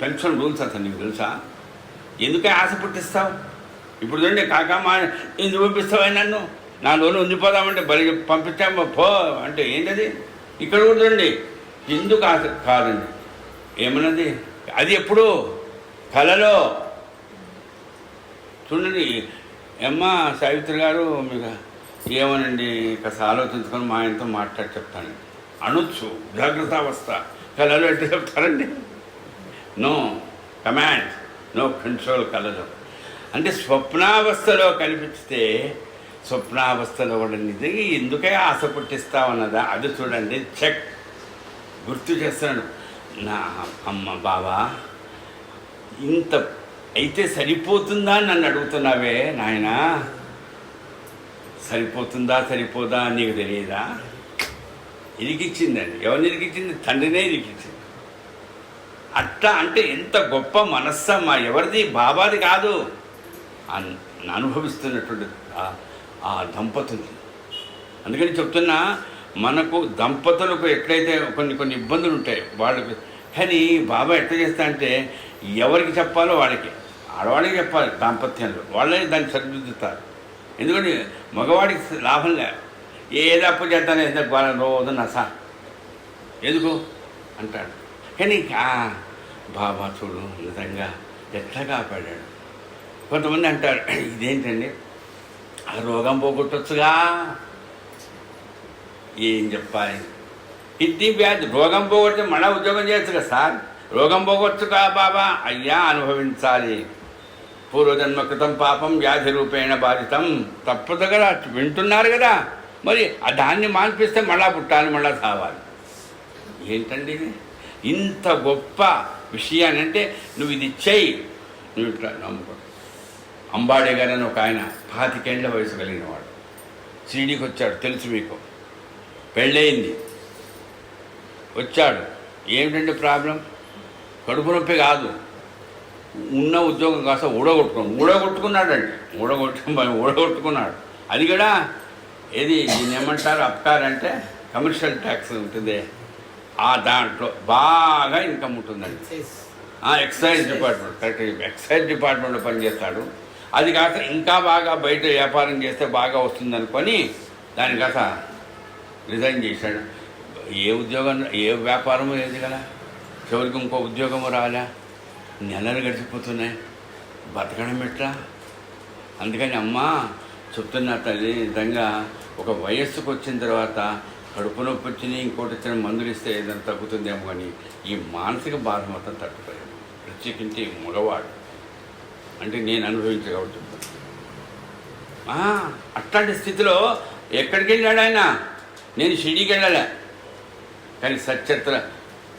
పెన్షన్ రూల్స్ అసలు నీకు తెలుసా? ఎందుకే ఆశ పుట్టిస్తావు? ఇప్పుడు చూడండి, కాకమ్మా ఎందుకు పంపిస్తావా నన్ను? నా లోను ఉండిపోదామంటే బలి పంపించాము పో అంటే ఏంటది? ఇక్కడ కూడా చూడండి, ఎందుకు ఆశ కాదండి. ఏమన్నది? అది ఎప్పుడు కళలో. చూడండి అమ్మ సావిత్రి గారు, మీకు ఏమనండి, కాస్త ఆలోచించుకొని మా ఆయనతో మాట్లాడి చెప్తాను అనొచ్చు. జాగ్రత్తావస్థ. కళలో ఎట్లా చెప్తారండి? నో కమాండ్, నో కంట్రోల్ కళలో. అంటే స్వప్నావస్థలో కనిపిస్తే, స్వప్నావస్థలో కూడా నిజంగా ఎందుకే ఆశ పుట్టిస్తామన్నదా? అది చూడండి, చెక్ గుర్తు చేస్తాను. నా అమ్మ బాబా, ఇంత అయితే సరిపోతుందా అని నన్ను అడుగుతున్నావే నాయనా? సరిపోతుందా సరిపోదా నీకు తెలియదా? ఇరికిచ్చిందండి. ఎవరిని ఇరికిచ్చింది? తండ్రినే ఇరికిచ్చింది. అట్లా అంటే ఎంత గొప్ప మనస్సమ్మా. ఎవరిది? బాబాది కాదు, అనుభవిస్తున్నటువంటి ఆ దంపతులు. అందుకని చెప్తున్నా, మనకు దంపతులకు ఎట్లయితే కొన్ని ఇబ్బందులు ఉంటాయి వాళ్ళకి, కానీ బాబా ఎట్లా చేస్తా అంటే, ఎవరికి చెప్పాలో వాళ్ళకి, ఆడవాళ్ళకి చెప్పాలి దాంపత్యంలో, వాళ్ళే దాన్ని సరిదిద్దుతారు. ఎందుకంటే మగవాడికి లాభం లేదు. ఏదో అప్పు చేస్తానే రోజు నసా ఎందుకు అంటాడు. కానీ బాబా చూడు నిజంగా ఎట్లా కాపాడాడు. కొంతమంది అంటారు, ఇదేంటండి ఆ రోగం పోగొట్టొచ్చుగా. ఏం చెప్పాలి? కిడ్నీ వ్యాధి రోగం పోగొడితే మళ్ళీ ఉద్యోగం చేయొచ్చు కదా సార్. రోగం పోగొచ్చుగా బాబా. అయ్యా అనుభవించాలి. పూర్వజన్మ కృతం పాపం వ్యాధి రూపేణ బాధితం. తప్పదు కదా, వింటున్నారు కదా. మరి దాన్ని మాన్పిస్తే మళ్ళా పుట్టాలి, మళ్ళా సావాలి. ఏంటండి ఇది? ఇంత గొప్ప విషయాన్ని అంటే నువ్వు ఇది చెయ్యి, నువ్వు ఇట్లా నమ్ముకో. అంబాడే గారు అని ఒక ఆయన 25 ఏళ్ల వయసు కలిగిన వాడు షిరిడీకి వచ్చాడు. తెలుసు మీకు. పెళ్ళయింది, వచ్చాడు. ఏమిటంటే ప్రాబ్లం? కడుపు నొప్పి కాదు, ఉన్న ఉద్యోగం కాస్త ఊడగొట్టుకున్నాడండి. ఊడగొట్టుకున్నాడు. అది కూడా దీన్ని ఏమంటారు, అబ్కార్ అంటే కమర్షియల్ ట్యాక్స్ ఉంటుంది, ఆ దాంట్లో బాగా ఇన్కమ్ ఉంటుందండి. ఎక్సైజ్ డిపార్ట్మెంట్, కరెక్ట్, ఎక్సైజ్ డిపార్ట్మెంట్లో పనిచేస్తాడు. అది కాక ఇంకా బాగా బయట వ్యాపారం చేస్తే బాగా వస్తుందనుకొని దాని కాక రిజైన్ చేశాడు. ఏ ఉద్యోగం, ఏ వ్యాపారము లేదు కదా, చివరికి ఇంకో ఉద్యోగము రాలే, నెలలు గడిచిపోతున్నాయి, బతకడం ఎట్లా? అందుకని అమ్మ చెప్తున్నా తల్లి, నిజంగా ఒక వయస్సుకు వచ్చిన తర్వాత కడుపు నొప్పి వచ్చినాయి, ఇంకోటి వచ్చిన మందులు ఇస్తే ఏదైనా తగ్గుతుందేమో, కానీ ఈ మానసిక బాధ మొత్తం తట్టుకోలేదు. ప్రత్యేకించి మగవాడు అంటే నేను అనుభవించగలుగుతాను. అట్లాంటి స్థితిలో ఎక్కడికి వెళ్ళాడు ఆయన? నేను షిరిడీకి వెళ్ళలే, కానీ సచరిత్ర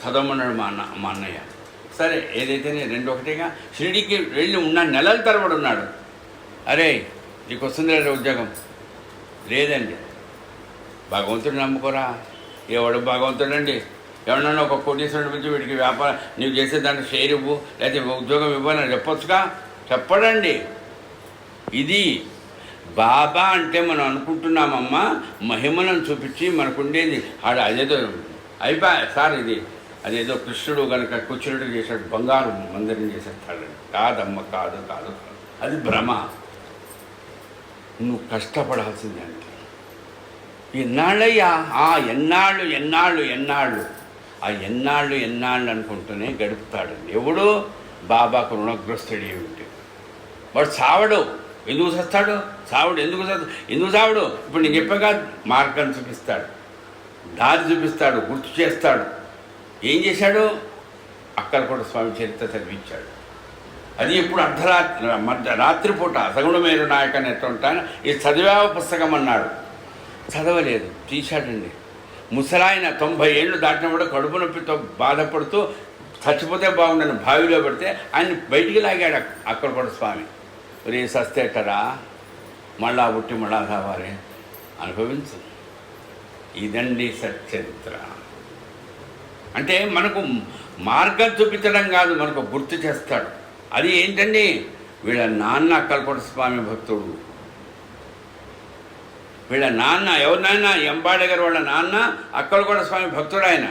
చదవమన్నాడు మా అన్నయ్య. సరే ఏదైతేనే రెండు ఒకటిగా షిరిడీకి వెళ్ళి ఉన్న నెలల తరబడి ఉన్నాడు. అరే నీకు వస్తుంది లేదా ఉద్యోగం? లేదండి. భగవంతుడు నమ్ముకోరా, ఎవడు భగవంతుడండి? ఎవడన్నా ఒక కోటీశ్వరుడి నుంచి వీడికి వ్యాపారం నువ్వు చేసే దాంట్లో షేర్ ఇవ్వు, లేకపోతే ఉద్యోగం ఇవ్వని చెప్పొచ్చుగా? చెప్పడండి. ఇది బాబా అంటే మనం అనుకుంటున్నామమ్మా, మహిమలను చూపించి మనకుండేది అదేదో అయిపోయా సార్, ఇది అదేదో కృష్ణుడు కనుక కుచురుడు చేశాడు, బంగారు మందిరం చేసేస్తాడు. కాదమ్మ, కాదు కాదు, అది భ్రమ. నువ్వు కష్టపడాల్సిందే అంటే ఎన్నాళ్ళయ్యా, ఎన్నాళ్ళు ఎన్నాళ్ళు ఎన్నాళ్ళు, ఆ ఎన్నాళ్ళు ఎన్నాళ్ళు అనుకుంటూనే గడుపుతాడు. ఎవడు బాబాకు రుణగ్రస్తుడి ఉంటే వాడు చావడు. ఎందుకు చస్తాడు? చావుడు ఎందుకు చావుడు? ఇప్పుడు నేను చెప్పాక మార్గం చూపిస్తాడు, దారి చూపిస్తాడు, గుర్తు చేస్తాడు. ఏం చేశాడు? అక్కలకోట స్వామి చరిత్ర చదివించాడు. అది ఎప్పుడు రాత్రిపూట సగుణమేరు నాయకని ఎట్లా ఉంటాను, ఈ చదివావ పుస్తకం అన్నాడు. చదవలేదు, తీశాడండి. ముసలాయన 90 ఏళ్ళు దాటినప్పుడు కడుపు నొప్పితో బాధపడుతూ చచ్చిపోతే బాగుండని బావిలో పెడితే ఆయన బయటికి లాగాడు అక్కలకోట స్వామి. రే సస్తేటరా, మళ్ళా పుట్టి మళ్ళా కావాలి, అనుభవించు. ఇదండి సచ్చరిత్ర అంటే. మనకు మార్గం చూపించడం కాదు, మనకు గుర్తు చేస్తాడు. అది ఏంటండి? వీళ్ళ నాన్న అక్కలకోట స్వామి భక్తుడు. వీళ్ళ నాన్న ఎవరినైనా ఎంబాడే గారు వాళ్ళ నాన్న అక్కలకోట స్వామి భక్తుడు. ఆయన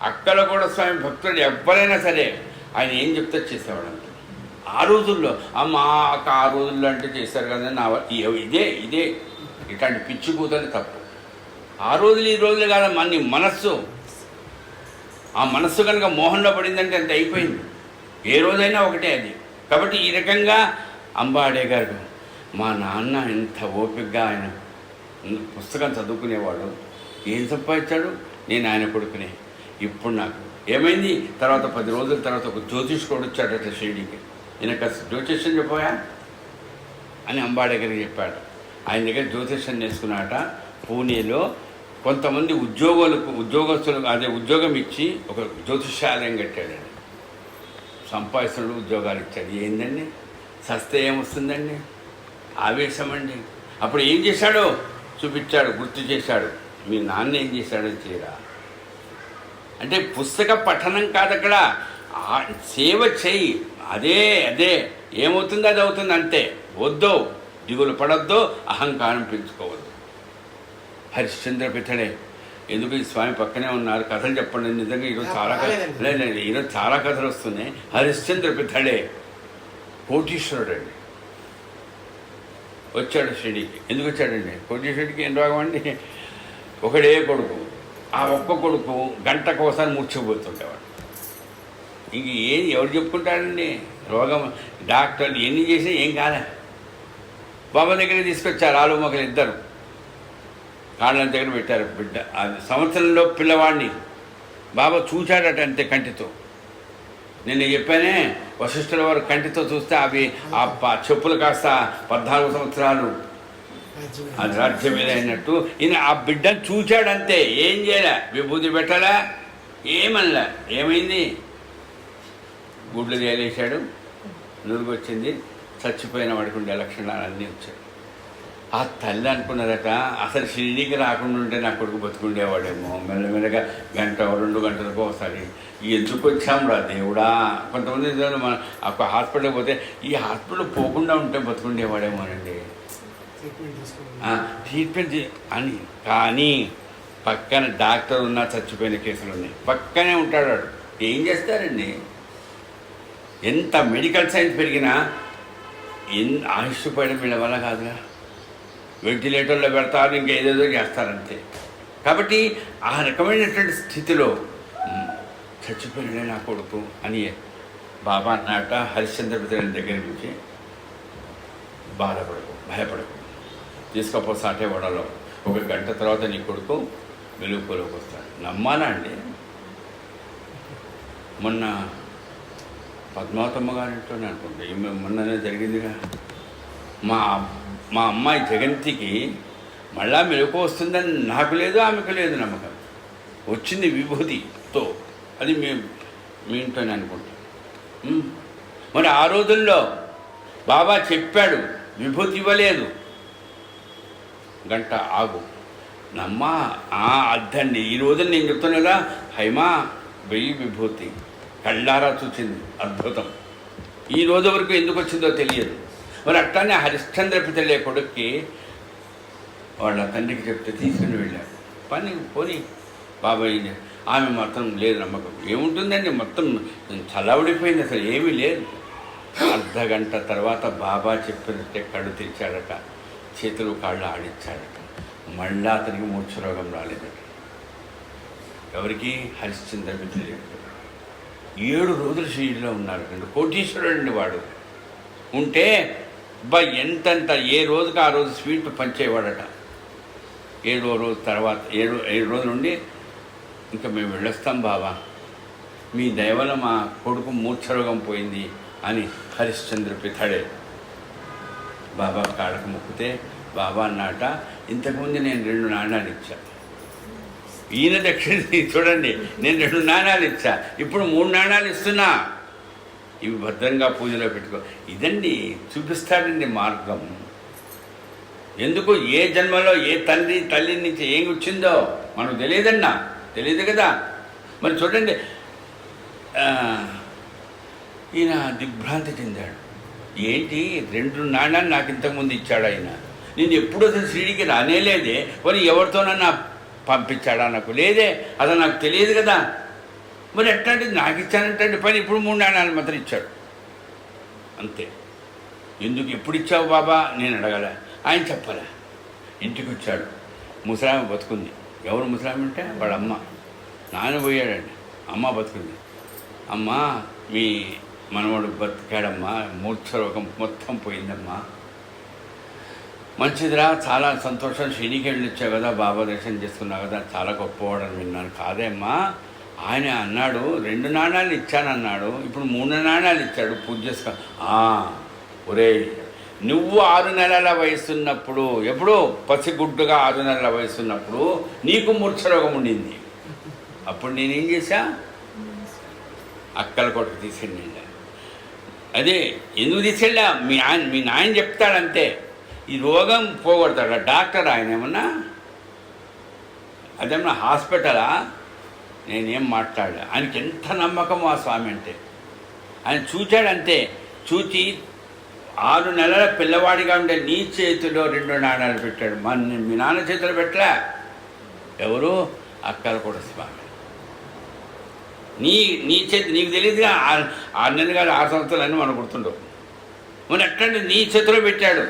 అక్కలకోట స్వామి భక్తుడు ఎవరైనా సరే ఆయన ఏం చెప్తే చేసేవాడు. ఆ రోజుల్లో ఆ రోజుల్లో అంటే చేశారు కదా, ఇదే ఇట్లాంటి పిచ్చి కూతని తప్పు. ఆ రోజులు ఈ రోజులు కాదు, మన మనస్సు, ఆ మనస్సు కనుక మోహంలో పడిందంటే అంత అయిపోయింది. ఏ రోజైనా ఒకటే అది. కాబట్టి ఈ రకంగా అంబాడే గారు, మా నాన్న ఎంత ఓపికగా ఆయన పుస్తకం చదువుకునేవాడు. ఏం సంపాదించాడు? నేను ఆయన కొడుకునే. ఇప్పుడు నాకు ఏమైంది? తర్వాత 10 రోజుల తర్వాత ఒక జ్యోతిష్కుడు వచ్చాడట షిరిడీకి. ఈయనకు జ్యోతిష్యం చెప్పాయా అని అంబాడే గారికి చెప్పాడు. ఆయన దగ్గర జ్యోతిష్యం నేర్చుకున్నాట. పూణేలో కొంతమంది ఉద్యోగస్తులకు ఉద్యోగం ఇచ్చి ఒక జ్యోతిష్యాలయం కట్టాడండి. సంపాదిస్తుడు ఉద్యోగాలు ఇచ్చాడు. ఏందండి, సస్తే ఏమొస్తుందండి? ఆవేశం అండి. అప్పుడు ఏం చేశాడో చూపించాడు, గుర్తు చేశాడు. మీ నాన్న ఏం చేశాడో చేయరా అంటే పుస్తక పఠనం కాదు అక్కడ, సేవ చెయ్యి. అదే ఏమవుతుంది అది అవుతుంది అంతే. వద్దు, దిగులు పడొద్దు, అహంకారం పెంచుకోవద్దు. హరిశ్చంద్ర పితడే ఎందుకు ఈ స్వామి పక్కనే ఉన్నారు, కథలు చెప్పండి. నిజంగా ఈరోజు ఈరోజు చాలా కథలు వస్తున్నాయి. హరిశ్చంద్ర పితడే కోటీశ్వరుడు అండి. వచ్చాడు షిరిడీకి. ఎందుకు వచ్చాడండి? కోటీశ్వరుడికి ఏం రోగం అండి? ఒకడే కొడుకు. ఆ ఒక్క కొడుకు గంటకు ఒకసారి మూర్చిపోతుండేవాడు. ఇంక ఎవరు చెప్పుకుంటాడండి? రోగం డాక్టర్లు ఎన్ని చేసినా ఏం కాలే. బాబా దగ్గర తీసుకొచ్చారు ఆలుమొగలు ఇద్దరు, కాళ్ళ దగ్గర పెట్టారు. బిడ్డ సంవత్సరంలో పిల్లవాడిని బాబా చూశాడట అంతే కంటితో. నేను చెప్పానే, వశిష్ఠుల వారు కంటితో చూస్తే అవి ఆ చెప్పులు కాస్త 14 సంవత్సరాలు అది రాజ్యం మీద అయినట్టు ఈయన ఆ బిడ్డను చూశాడంతే. ఏం చేయలే, విభూతి పెట్టలే, ఏమనలే. ఏమైంది? గుడ్లు తేలేశాడు, నురుగు వచ్చింది, చచ్చిపోయిన వాడికి ఉండే లక్షణాలు అన్నీ వచ్చాయి. ఆ తల్లి అనుకున్నదట, అసలు షిరిడీకి రాకుండా ఉంటే నా కొడుకు బతుకుండేవాడేమో. మెల్లమెల్లగా గంట 2 గంటలకు ఒకసారి ఎందుకు వచ్చాం రా దేవుడా. కొంతమంది మన ఒక హాస్పిటల్కి పోతే ఈ హాస్పిటల్ పోకుండా ఉంటే బతుకుండేవాడేమోనండి, ట్రీట్మెంట్ అని. కానీ పక్కన డాక్టర్ ఉన్నా చచ్చిపోయిన కేసులు ఉన్నాయి, పక్కనే ఉంటాడు వాడు. ఏం చేస్తారండి? ఎంత మెడికల్ సైన్స్ పెరిగినా ఆయుష్ పడడం వీళ్ళ వల్ల కాదుగా. వెంటిలేటర్లో పెడతారు, ఇంకా ఏదేదో చేస్తారంతే. కాబట్టి ఆ రకమైనటువంటి స్థితిలో చచ్చిపోయిన నా కొడుకు అని బాబా అన్నట హరిశ్చంద్ర పితృ దగ్గర నుంచి బాధపడకు, భయపడకు, తీసుకపో సాటేవాడలో 1 గంట తర్వాత నీ కొడుకు వెలుగులోకి వస్తాడు. నమ్మాలా అండి? మొన్న పద్మావతమ్మ గారింట్లోనే అనుకుంటా, మొన్ననే జరిగిందిగా. మా అమ్మాయి జగంతికి మళ్ళా మెలకు వస్తుందని నాకు లేదు, ఆమెకు లేదు నమ్మకం. వచ్చింది విభూతితో, అది మీ ఇంట్లోనే అనుకుంటా. మరి ఆ రోజుల్లో బాబా చెప్పాడు, విభూతి ఇవ్వలేదు, గంట ఆగు నమ్మా. అద్దండి. ఈ రోజున నేను చెప్తాను కదా, హైమా 1000 విభూతి కళ్ళారా చూసింది, అద్భుతం. ఈ రోజు వరకు ఎందుకు వచ్చిందో తెలియదు. మరి అట్లానే హరిశ్చంద్ర పితృ కొడుక్కి వాళ్ళ తండ్రికి చెప్తే తీసుకుని వెళ్ళాడు. పోనీ బాబాయ్. ఆమె మాత్రం లేదు నమ్మకం. ఏముంటుందండి, మొత్తం చలవడిపోయింది, అసలు ఏమీ లేదు. అర్ధగంట తర్వాత బాబా చెప్పినట్టే కళ్ళు తెరిచాడట, చేతులు కాళ్ళు ఆడించాడట. మళ్ళా అతనికి మూర్ఛరోగం రాలేదట. ఎవరికి? హరిశ్చంద్ర పితృ. 7 రోజులు షిరిడీలో ఉన్నారు. కోటీశ్వరుడు అండి వాడు. ఉంటే ఎంతంత ఏ రోజుకి ఆ రోజు స్వీట్ పంచేవాడట. 7వ రోజు తర్వాత 7 రోజుల నుండి ఇంకా మేము వెళ్ళొస్తాం బాబా, మీ దయవల్ల మా కొడుకు మూర్ఛరోగం పోయింది అని హరిశ్చంద్ర పితడే బాబా కాళ్ళకు మొక్కితే బాబా అన్నట, ఇంతకుముందు నేను 2 నాణాలు ఇచ్చా. ఈయన దక్షిణ చూడండి, నేను 2 నాణాలు ఇచ్చా, ఇప్పుడు 3 నాణాలు ఇస్తున్నా, ఇవి భద్రంగా పూజలో పెట్టుకో. ఇదండి చూపిస్తాడండి మార్గం. ఎందుకు ఏ జన్మలో ఏ తల్లి నుంచి ఏం వచ్చిందో మనకు తెలియదన్నా, తెలియదు కదా. మరి చూడండి, ఈయన దిగ్భ్రాంతి చెందాడు. ఏంటి 2 నాణాలు నాకు ఇంతకుముందు ఇచ్చాడు ఆయన, నేను ఎప్పుడు అసలు షిరిడీకి రానేలేదే, మరి ఎవరితోనన్నా పంపించాడా నాకు లేదే, అసలు నాకు తెలియదు కదా. మరి ఎట్లాంటిది నాకు ఇచ్చానంటే పని, ఇప్పుడు 3 నాణాలు మాత్రం ఇచ్చాడు అంతే. ఎందుకు ఎప్పుడు ఇచ్చావు బాబా నేను అడగల, ఆయన చెప్పలే. ఇంటికి వచ్చాడు, ముసలామె బతుకుంది. ఎవరు ముసలామె అంటే వాళ్ళ అమ్మ. నాన్న పోయాడండి, అమ్మ బతుకుంది. అమ్మ మీ మనవాడు బతికాడమ్మా, మూర్ఛరోగం మొత్తం పోయిందమ్మా. మంచిదిరా, చాలా సంతోషం, షిరిడీకి వెళ్ళి వచ్చావు కదా, బాబా దర్శనం చేసుకున్నావు కదా, చాలా గొప్పవాడని విన్నాను. కాదేమ్మా, ఆయన అన్నాడు 2 నాణాలు ఇచ్చానన్నాడు, ఇప్పుడు 3 నాణాలు ఇచ్చాడు, పూజ చేసుకో. ఒరే, నువ్వు 6 నెలల వయసున్నప్పుడు, ఎప్పుడో పసిగుడ్డుగా 6 నెలల వయసున్నప్పుడు నీకు మూర్ఛరోగం ఉండింది. అప్పుడు నేనేం చేశా, అక్కల కొట్టుకు తీసుకెళ్ళి. అదే ఎందుకు తీసుకెళ్ళా, మీ నాయన చెప్తాడంతే. ఈ రోగం పోగొడతాడు డాక్టర్. ఆయన ఏమన్నా అదేమన్నా హాస్పిటలా? నేనేం మాట్లాడా. ఆయనకి ఎంత నమ్మకం ఆ స్వామి అంటే. ఆయన చూచాడంతే. చూచి 6 నెలల పిల్లవాడిగా ఉండే నీ చేతిలో 2 నాణాలు పెట్టాడు. మీ నాన్న చేతిలో పెట్టలే. ఎవరు? అక్కల కూడా స్వామి. నీ చేతి నీకు తెలియదుగా. 6 నెలలు కాదు, 6 సంవత్సరాలు అని మనం గుర్తుండవు. మరి అట్లాంటి నీ చేతిలో పెట్టాడు.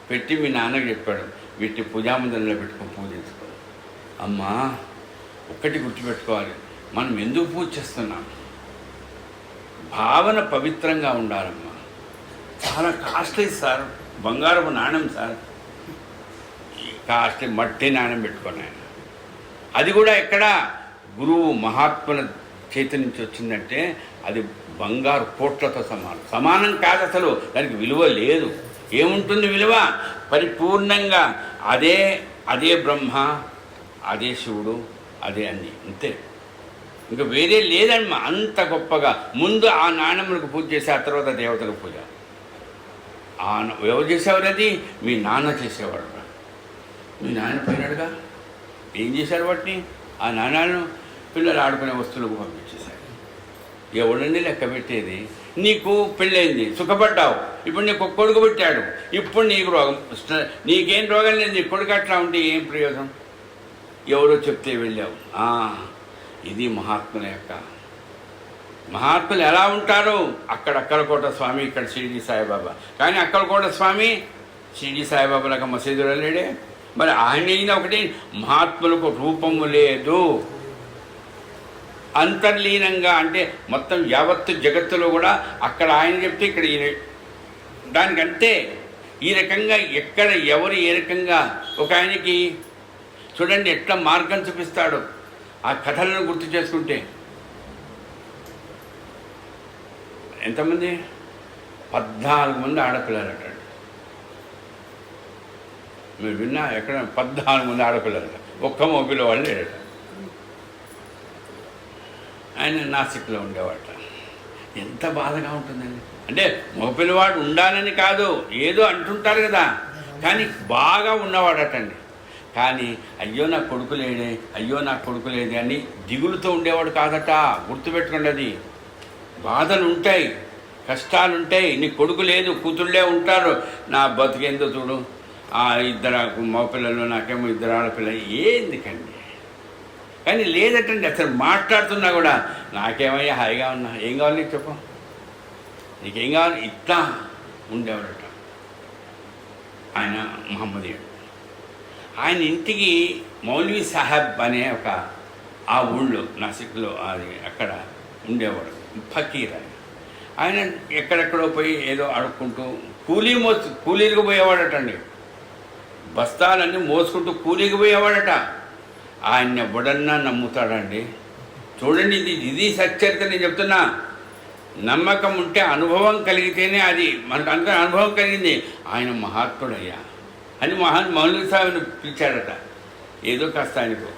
పెట్టి మీ నాన్నకి చెప్పాడు, వీటి పూజామందిరంలో పెట్టుకొని పూజించుకో. అమ్మా, ఒక్కటి గుర్తుపెట్టుకోవాలి, మనం ఎందుకు పూజ చేస్తున్నాం? భావన పవిత్రంగా ఉండాలమ్మా. చాలా కాస్ట్లీ సార్, బంగారపు నాణ్యం సార్, కాస్ట్లీ మట్టి నాణ్యం పెట్టుకొని ఆయన. అది కూడా ఎక్కడ గురువు మహాత్ముల చేతి నుంచి వచ్చిందంటే అది బంగారు కోట్లతో సమానం కాదు. అసలు దానికి విలువ లేదు. ఏముంటుంది విలువ? పరిపూర్ణంగా అదే బ్రహ్మ, అదే శివుడు, అదే అన్నీ, అంతే. ఇంకా వేరే లేదమ్మా. అంత గొప్పగా ముందు ఆ నాణ్యములకు పూజ చేసి ఆ తర్వాత దేవతలకు పూజ. ఎవరు చేసేవారు అది? మీ నాన్న చేసేవాడు. మీ నాన్న పోయినాడుగా, ఏం చేశారు వాటిని? ఆ నాన్నను పిల్లలు ఆడుకునే వస్తువులకు పంపించేశారు. ఎవడండి లెక్క పెట్టేది? నీకు పెళ్ళైంది, సుఖపడ్డావు, ఇప్పుడు నీకు కొడుకు పెట్టాడు, ఇప్పుడు నీకు రోగం, నీకేం రోగం లేదు, నీ కొడుకు అట్లా ఉంటే ఏం ప్రయోజనం? ఎవరో చెప్తే వెళ్ళావు. ఇది మహాత్ముల యొక్క. మహాత్ములు ఎలా ఉంటారు? అక్కడ అక్కలకోట స్వామి, ఇక్కడ షిరిడి సాయిబాబా. కానీ అక్కలకోట స్వామి షిరిడి సాయిబాబాలాగా మసీదులో లేడే. మరి ఆయన అయినా ఒకటి, మహాత్ములకు రూపము లేదు. అంతర్లీనంగా అంటే మొత్తం యావత్తు జగత్తులో కూడా అక్కడ ఆయన చెప్తే ఇక్కడ ఈయన, దానికంతే. ఈ రకంగా ఎక్కడ ఎవరు ఏ రకంగా ఒక ఆయనకి చూడండి ఎట్లా మార్గం చూపిస్తాడు ఆ కథలను గుర్తు చేసుకుంటే. ఎంతమంది? 14 మంది ఆడపిల్లలు అంటాడు. మీరు విన్నా ఎక్కడ? 14 మంది ఆడపిల్లలు, ఒక్క మగపిల్ల వాళ్ళు లేడట. ఆయన నాసిక్లో ఉండేవాట. ఎంత బాధగా ఉంటుందండి. అంటే మగపిల్లవాడు ఉండాలని కాదు, ఏదో అంటుంటారు కదా, కానీ బాగా ఉన్నవాడటండి. కానీ అయ్యో నా కొడుకు లేడే, అయ్యో నా కొడుకు లేదే అని దిగులుతో ఉండేవాడు కాదట. గుర్తుపెట్టుకోండి, అది బాధలు ఉంటాయి, కష్టాలు ఉంటాయి. నీ కొడుకు లేదు, కూతుళ్ళే ఉంటారు. నా బతికేందో చూడు, 2 మగపిల్లలు, నాకేమో 2 ఆడపిల్లలు, ఎందుకండి? కానీ లేదటండి. అసలు మాట్లాడుతున్నా కూడా నాకేమయ్యా హాయిగా ఉన్నా, ఏం కావాలి నీకు చెప్పు, నీకేం కావాలి, ఇట్లా ఉండేవాడట ఆయన మహమ్మదీయుడు. ఆయన ఇంటికి మౌలవీ సాహెబ్ అనే ఒక ఆ ఊళ్ళో నాసిక్లో అది అక్కడ ఉండేవాడు ఫకీర్. ఆయన ఎక్కడెక్కడో పోయి ఏదో అడుక్కుంటూ కూలీలకు పోయేవాడటండి. బస్తాలన్నీ మోసుకుంటూ కూలీకి పోయేవాడట. ఆయన ఎవడన్నా నమ్ముతాడండి? చూడండి, ఇది సచ్చరిత నేను చెప్తున్నా. నమ్మకం ఉంటే, అనుభవం కలిగితేనే అది మనకు అంత అనుభవం కలిగింది. ఆయన మహాత్ముడయ్యా అని మౌలవీ సాహెబ్ని పిలిచాడట. ఏదో కాస్త ఆయనకు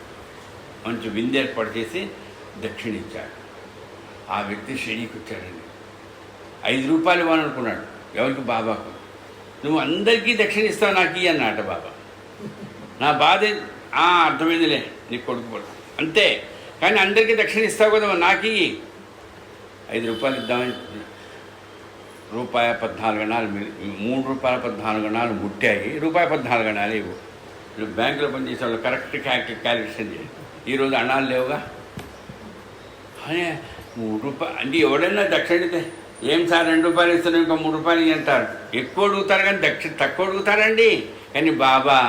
మంచి విందు ఏర్పాటు చేసి దక్షిణించాడు. ఆ వ్యక్తి షిరిడీకి వచ్చాడండి. 5 రూపాయలు ఇవ్వాలనుకున్నాడు. ఎవరికి? బాబాకు. నువ్వు అందరికీ దక్షిణ ఇస్తావు, నాకు ఇయ్యి అన్నట బాబా. నా బాధ అర్థమైందిలే, నీ కొడుకు పడు అంతే, కానీ అందరికీ దక్షిణ ఇస్తావు కదా, నాకు ఇయ్యి. 5 రూపాయలు ఇద్దామని ₹14 ₹3.14 ముట్టాయి. ₹14 ఇవ్వు. నువ్వు బ్యాంకులో పనిచేసే వాళ్ళు కరెక్ట్ క్యాలిక్యులేషన్ చేయి. ఈరోజు అణాలు లేవుగా అని ₹3 అంటే ఎవడైనా దక్షిణ ఏం సార్ ₹2 ఇస్తున్నావు, ఇంకా ₹3 అంటారు. ఎక్కువ అడుగుతారు కానీ తక్కువ అడుగుతారండి. కానీ బాబా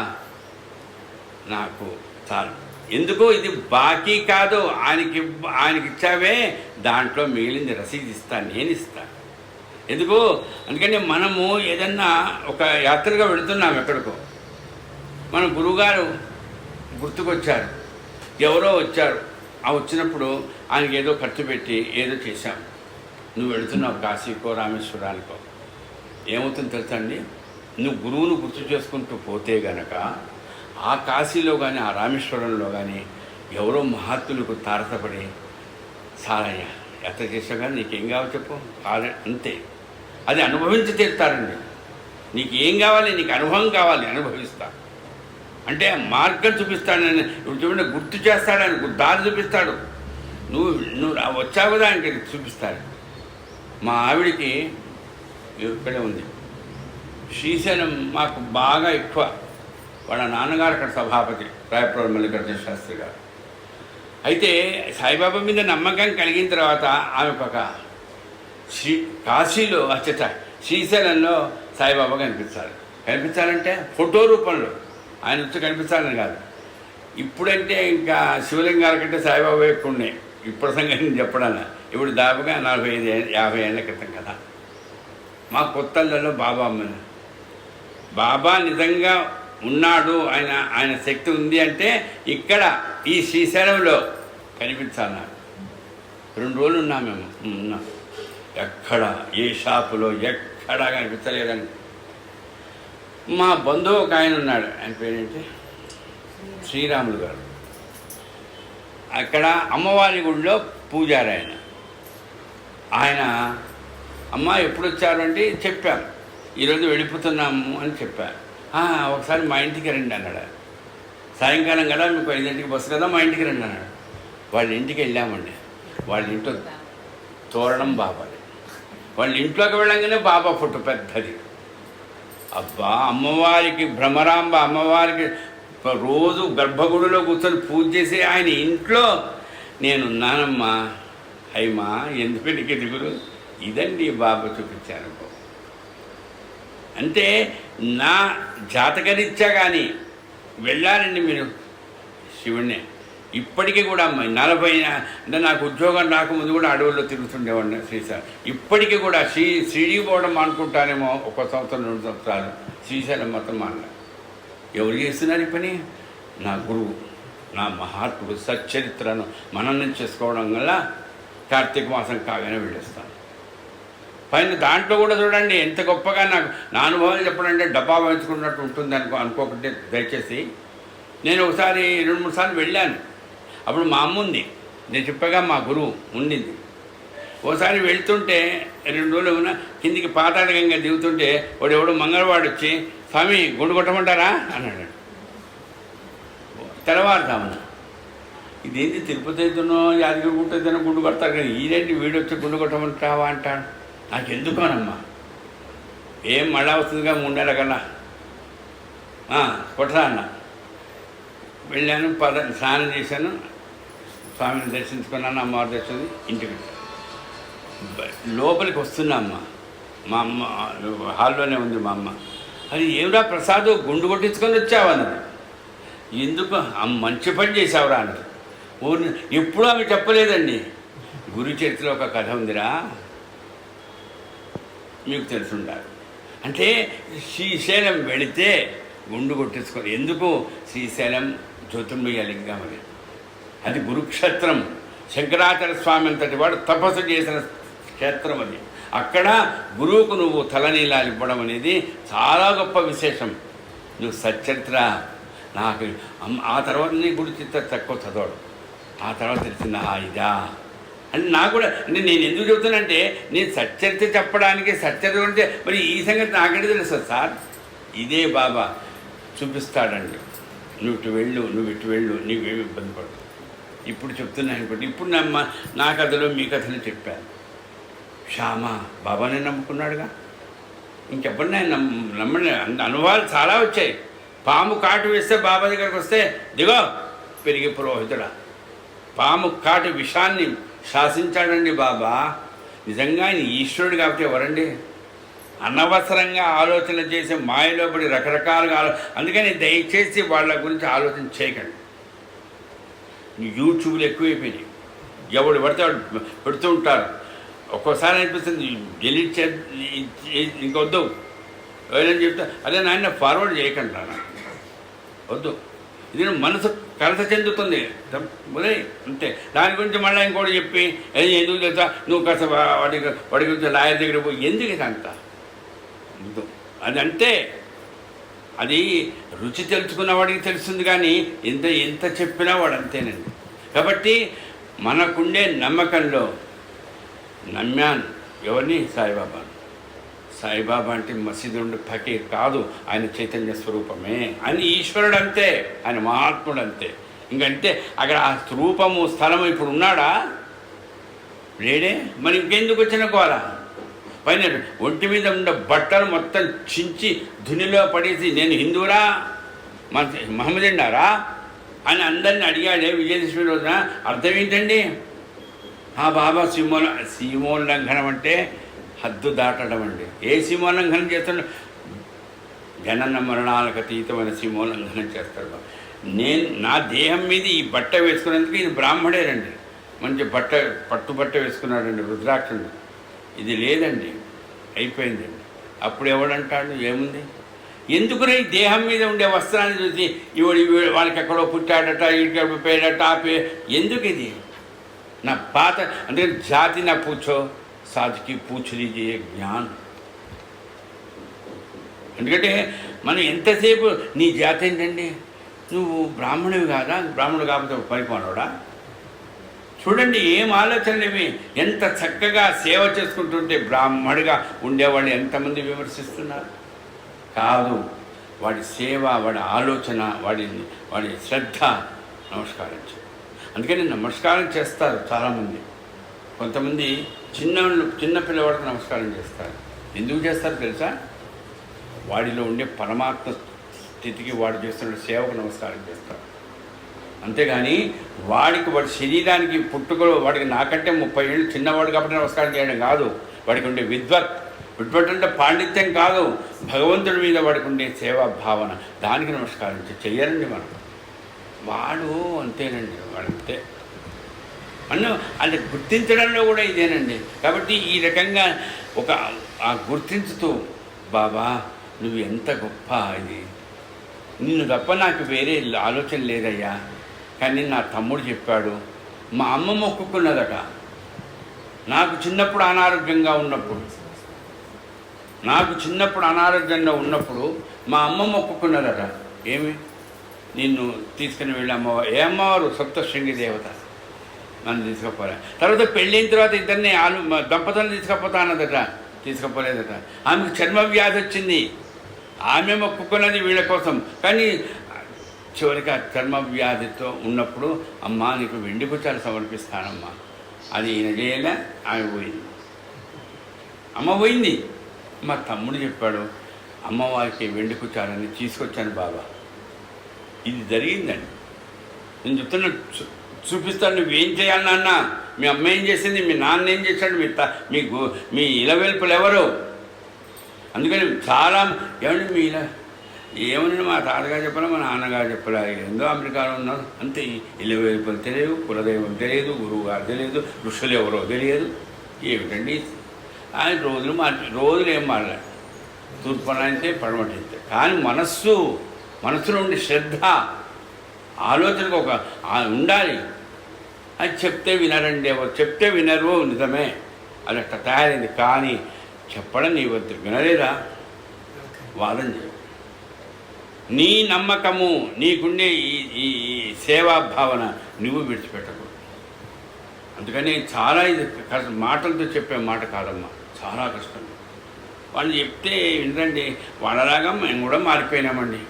నాకు చాలు. ఎందుకు? ఇది బాకీ కాదు, ఆయనకి ఇచ్చావే, దాంట్లో మిగిలింది రసీదు ఇస్తాను, నేను ఇస్తాను. ఎందుకు? అందుకని మనము ఏదన్నా ఒక యాత్రగా వెళుతున్నాం ఎక్కడికో, మన గురువుగారు గుర్తుకొచ్చారు, ఎవరో వచ్చారు. వచ్చినప్పుడు ఆయనకి ఏదో ఖర్చు పెట్టి ఏదో చేశాం. నువ్వు వెళుతున్నావు కాశీకో రామేశ్వరానికో, ఏమవుతుందో తెలుసా అండి? నువ్వు గురువును గుర్తు చేసుకుంటూ పోతే గనక ఆ కాశీలో కానీ ఆ రామేశ్వరంలో కానీ ఎవరో మహాత్ములకు తారసపడి, సారయ్య యాత్ర చేసావు కానీ నీకేం కావాలి చెప్పు, అంతే. అది అనుభవించి తీరుతారండి. నీకు ఏం కావాలి? నీకు అనుభవం కావాలి, అనుభవిస్తా అంటే మార్గం చూపిస్తాడని. ఇప్పుడు చూడండి, గుర్తు చేస్తాడని, దారి చూపిస్తాడు. నువ్వు వచ్చావు కదా ఆయనకి చూపిస్తాడు. మా ఆవిడికి ఇక్కడే ఉంది శ్రీశైలం, మాకు బాగా ఎక్కువ. వాళ్ళ నాన్నగారు అక్కడ సభాపతి, రాయపురం మల్లికార్జున శాస్త్రి గారు. అయితే సాయిబాబా మీద నమ్మకం కలిగిన తర్వాత ఆమెకు ఒక కాశీలో శ్రీశైలంలో సాయిబాబా కనిపించాలంటే ఫోటో రూపంలో ఆయన వచ్చి కనిపించాలని కాదు. ఇప్పుడంటే ఇంకా శివలింగాల కంటే సాయిబాబా ఎక్కువ ఉన్నాయి. ఇప్పుడు సంగతి చెప్పడాన ఇప్పుడు దాదాపుగా 45-50 ఏళ్ళ క్రితం కదా. మా కొత్తలలో బాబా నిజంగా ఉన్నాడు, ఆయన శక్తి ఉంది అంటే ఇక్కడ ఈ శ్రీశైలంలో కనిపించాలన్నారు. 2 రోజులు ఉన్నాం మేము. ఉన్నాం, ఎక్కడ ఏ షాపులో ఎక్కడా కనిపించలేదండి. మా బంధువు ఒక ఆయన ఉన్నాడు, ఆయన పేరేంటి, శ్రీరాములు గారు. అక్కడ అమ్మవారి గుడిలో పూజారి ఆయన. అమ్మ ఎప్పుడు వచ్చారు అంటే చెప్పాను. ఈరోజు వెళ్ళిపోతున్నాము అని చెప్పా. ఒకసారి మా ఇంటికి రండి అన్నాడు. సాయంకాలం కదా మీకు 5 బస్సు కదా, మా ఇంటికి రండి అన్నాడు. వాళ్ళ ఇంటికి వెళ్ళామండి. వాళ్ళ ఇంట్లో తోరణం బాబాది. వాళ్ళ ఇంట్లోకి వెళ్ళంగానే బాబా ఫోటో పెద్దది. అబ్బా, అమ్మవారికి భ్రమరాంబ అమ్మవారికి రోజు గర్భగుడిలో కూర్చొని పూజ చేసి ఆయన ఇంట్లో నేనున్నానమ్మా. అయ్యమ్మా, ఎందుకు నీకు దిగురు? ఇదండి బాబా చూపించాను. అంటే నా జాతకరీత్యా కానీ వెళ్ళాలండి మీరు శివుణ్ణి. ఇప్పటికీ కూడా 40 అంటే నాకు ఉద్యోగం రాకముందు కూడా అడవుల్లో తిరుగుతుండేవాడిని శ్రీశైలం. ఇప్పటికీ కూడా షిరిడి పోవడం అనుకుంటానేమో 1 సంవత్సరం 2 సంవత్సరాలు. శ్రీశైలం మొత్తం మాన ఎవరు చేస్తున్నారు ఈ పని? నా గురువు, నా మహాత్ముడు సచ్చరిత్రను మననం చేసుకోవడం వల్ల కార్తీక మాసం కాగానే వెళ్ళేస్తాను. పైన దాంట్లో కూడా చూడండి ఎంత గొప్పగా నాకు నా అనుభవాలు చెప్పడంటే డబ్బా వేయించుకున్నట్టు ఉంటుంది అనుకోకుంటే దయచేసి. నేను ఒకసారి 2-3 సార్లు వెళ్ళాను. అప్పుడు మా అమ్మ ఉంది, నేను చెప్పగా మా గురువు ఉండింది. ఓసారి వెళ్తుంటే 2 రోజులు ఉన్న కిందికి పాతాళంగా దిగుతుంటే ఎవడో మంగళవాడు వచ్చి, స్వామి గుండు కొట్టమంటారా అన్నాడు. తెల్లవారుతామన్నా, ఇదేంటి తిరుపతి అవుతున్నో యాదగిరి గుట్ట అవుతున్నా గుండు కొడతారు కానీ ఈరేంటి వీడు వచ్చి గుండు కొట్టమంటావా అంటాడు. నాకు ఎందుకోనమ్మా, ఏం మళ్ళా వస్తుందిగా 3 నెలల కన్నా, కొట్టరా అన్న. వెళ్ళాను, స్నానం చేశాను, స్వామిని దర్శించుకున్నాను, అమ్మవారి దర్శనం, ఇంటికి లోపలికి వస్తున్నా. మా అమ్మ హాల్లోనే ఉంది. మా అమ్మ, అది ఏమిరా ప్రసాద్ గుండు కొట్టించుకొని వచ్చావన్నది. ఎందుకు మంచి పని చేసావురా అన్నది. ఊరిని ఎప్పుడూ ఆమె చెప్పలేదండి. గురు చరిత్రలో ఒక కథ ఉందిరా, మీకు తెలుసుంటారు. అంటే శ్రీశైలం వెళితే గుండు కొట్టించుకొని ఎందుకు? శ్రీశైలం జ్యోతిర్మయ లింగం అది, అది గురుక్షేత్రం. శంకరాచార్య స్వామి అంతటి వాడు తపస్సు చేసిన క్షేత్రం అది. అక్కడ గురువుకు నువ్వు తలనీలాలు ఇవ్వడం అనేది చాలా గొప్ప విశేషం. నువ్వు సచ్చరిత్ర నాకు ఆ తర్వాత నీ గుడి చిత్ర తక్కువ చదవడం, ఆ తర్వాత తెలిసింది ఇదా అంటే నాకు కూడా. అంటే నేను ఎందుకు చెబుతానంటే నేను సచ్చరిత్ర చెప్పడానికి సచ్చరిత్ర అంటే మరి ఈ సంగతి నాకంటే తెలుస్తుంది సార్. ఇదే బాబా చూపిస్తాడండి, నువ్వు ఇటు వెళ్ళు, నువ్వు ఇటు వెళ్ళు, నీవేమి ఇబ్బంది పడదు. ఇప్పుడు చెప్తున్నాను అనుకోండి. ఇప్పుడు నా కథలో మీ కథలు చెప్పాను. శ్యామ బాబానే నమ్ముకున్నాడుగా, ఇంకెప్పటిని ఆయన నమ్మని అనుభవాలు చాలా వచ్చాయి. పాము కాటు వేస్తే బాబా దగ్గరికి వస్తే దిగో పెరిగి పురోహితుడా, పాము కాటు విషాన్ని శాసించాడండి బాబా. నిజంగా ఆయన ఈశ్వరుడు కాబట్టి ఎవరండి? అనవసరంగా ఆలోచన చేసి మాయలో పడి రకరకాలుగా అందుకని దయచేసి వాళ్ళ గురించి ఆలోచన చేయకండి. యూట్యూబ్లు ఎక్కువైపోయినాయి, ఎవడు పడితే వాడు పెడుతూ ఉంటారు. ఒక్కోసారి అనిపిస్తుంది డిలీట్ ఇంకొద్దు, ఎవరైనా చెప్తా అదే నాయన ఫార్వర్డ్ చేయకండి నాన్న, వద్దు. ఇది మనసు కలత చెందుతుంది ఉదయ్ అంతే. దాని గురించి మళ్ళీ ఇంకోటి చెప్పి ఎందుకు తెలుసా నువ్వు కాస్త వాడి గురించి లాయర్ దగ్గర పోయి ఎందుకు ఇది అంత అది అంటే అది రుచి తెలుసుకున్న వాడికి తెలుస్తుంది. కానీ ఎంత చెప్పినా వాడు అంతేనండి. కాబట్టి మనకుండే నమ్మకంలో నమ్మాను ఎవరిని? సాయిబాబాను. సాయిబాబా అంటే మసీదు ఉండే ఫకీర్ కాదు, ఆయన చైతన్య స్వరూపమే. ఆయన ఈశ్వరుడు అంతే, ఆయన మహాత్ముడు అంతే. ఇంకంటే అక్కడ ఆ రూపము స్థలము ఇప్పుడు ఉన్నాడా? లేడే. మరి ఇంకెందుకు వచ్చిన కోల? పైన ఒంటి మీద ఉండే బట్టలు మొత్తం చించి ధునిలో పడేసి నేను హిందువురా మహమ్మదీన్నారా అని అందరిని అడిగాడే విజయదశమి రోజున. అర్థం ఏంటండి? బాబా సీమోల్లంఘనం అంటే హద్దు దాటడం అండి. ఏ సీమోల్లంఘనం చేస్తాడు? జనన మరణాలకు అతీతమైన సీమోల్లంఘనం చేస్తాడు. నా దేహం మీద ఈ బట్ట వేసుకున్నందుకు ఇది బ్రాహ్మడేనండి, మంచి పట్టు బట్ట వేసుకున్నాడండి రుద్రాక్షుడు. ఇది లేదండి, అయిపోయిందండి. అప్పుడు ఎవడంటాడు ఏముంది? ఎందుకునే ఈ దేహం మీద ఉండే వస్త్రాన్ని చూసి వాళ్ళకి ఎక్కడో పుట్టాడట, ఇక్కడ పేడట, ఎందుకు ఇది? నా పాత అంటే జాతి నా పూచో సాధికి పూచలిజే జ్ఞాన్. ఎందుకంటే మనం ఎంతసేపు నీ జాతి ఏంటండి? నువ్వు బ్రాహ్మణువి కాదా? బ్రాహ్మణుడు కాకపోతే పరిపాలనడా? చూడండి ఏం ఆలోచనలు ఇవి. ఎంత చక్కగా సేవ చేసుకుంటుంటే బ్రాహ్మడిగా ఉండేవాళ్ళు ఎంతమంది విమర్శిస్తున్నారు. కాదు, వాడి సేవ, వాడి ఆలోచన, వాడి శ్రద్ధ నమస్కరించు. అందుకని నమస్కారం చేస్తారు చాలామంది. కొంతమంది చిన్న పిల్లవాడికి నమస్కారం చేస్తారు. ఎందుకు చేస్తారు తెలుసా? వాడిలో ఉండే పరమాత్మ స్థితికి వాడు చేస్తున్న సేవకు నమస్కారం చేస్తారు. అంతేగాని వాడి శరీరానికి పుట్టుకలో వాడికి నాకంటే 30 ఏళ్ళు చిన్నవాడు కాబట్టి నమస్కారం చేయడం కాదు. వాడికి ఉండే విద్వత్ అంటే పాండిత్యం కాదు, భగవంతుడి మీద వాడికి ఉండే సేవా భావన, దానికి నమస్కారం చెయ్యరండి మనం. వాడు అంతేనండి, వాడంతే. మనం అది గుర్తించడంలో కూడా ఇదేనండి. కాబట్టి ఈ రకంగా ఆ గుర్తించుతూ, బాబా నువ్వు ఎంత గొప్ప, ఇది నిన్ను తప్ప నాకు వేరే ఆలోచన లేదయ్యా. కానీ నా తమ్ముడు చెప్పాడు, మా అమ్మ మొక్కుకున్నదట నాకు చిన్నప్పుడు అనారోగ్యంగా ఉన్నప్పుడు మా అమ్మ మొక్కుకున్నదట. ఏమి? నిన్ను తీసుకుని వెళ్ళి ఏ అమ్మవారు? సప్తశృంగి దేవత నన్ను తీసుకుపోలే. తర్వాత పెళ్ళైన తర్వాత ఇద్దరిని దంపతులను తీసుకుపోతానదట, తీసుకుపోలేదట. ఆమెకు చర్మ వ్యాధి వచ్చింది, ఆమె మొక్కుకున్నది వీళ్ళ కోసం. కానీ చివరికి ఆ చర్మ వ్యాధితో ఉన్నప్పుడు, అమ్మా నీకు వెండి కుచాలు సమర్పిస్తానమ్మా, అది ఈయన చేయలే, ఆమె పోయింది. అమ్మ పోయింది. మా తమ్ముడు చెప్పాడు, అమ్మవారికి వెండి కుచాలని తీసుకొచ్చాను బాబా. ఇది జరిగిందండి. నేను చెప్తున్నా, చూపిస్తాను. నువ్వేం చేయాలి నాన్న? మీ అమ్మ ఏం చేసింది, మీ నాన్న ఏం చేశాడు, మీ ఇలవెల్పులు ఎవరు? అందుకని చాలా ఏమండి మీ ఏమన్నా మా తాతగారు చెప్పలే, మా నాన్నగారు చెప్పలే, ఎందో అమెరికాలో ఉన్నారు అంతే. ఇలవెల్పులు తెలియదు, కులదైవం తెలియదు, గురువు గారు తెలియదు, ఋషులు ఎవరో తెలియదు. ఏమిటండి ఆయన రోజులు ఏం మాట్లాడు, తూర్పునంటే పడమటింతే. కానీ మనస్సులో ఉండే శ్రద్ధ, ఆలోచనకు ఉండాలి. అది చెప్తే వినరండి, ఎవరు చెప్తే వినరు, నిజమే, అది అట్లా తయారైంది. కానీ చెప్పడం నీ వద్దు, వినలేదా వాదన చేయ. నీ నమ్మకము, నీకుండే ఈ సేవా భావన నువ్వు విడిచిపెట్టకూడదు. అందుకని చాలా ఇది మాటలతో చెప్పే మాట కాదమ్మా, చాలా కష్టం. వాళ్ళు చెప్తే వినరండి, వాళ్ళలాగా మేము కూడా మారిపోయినామండి.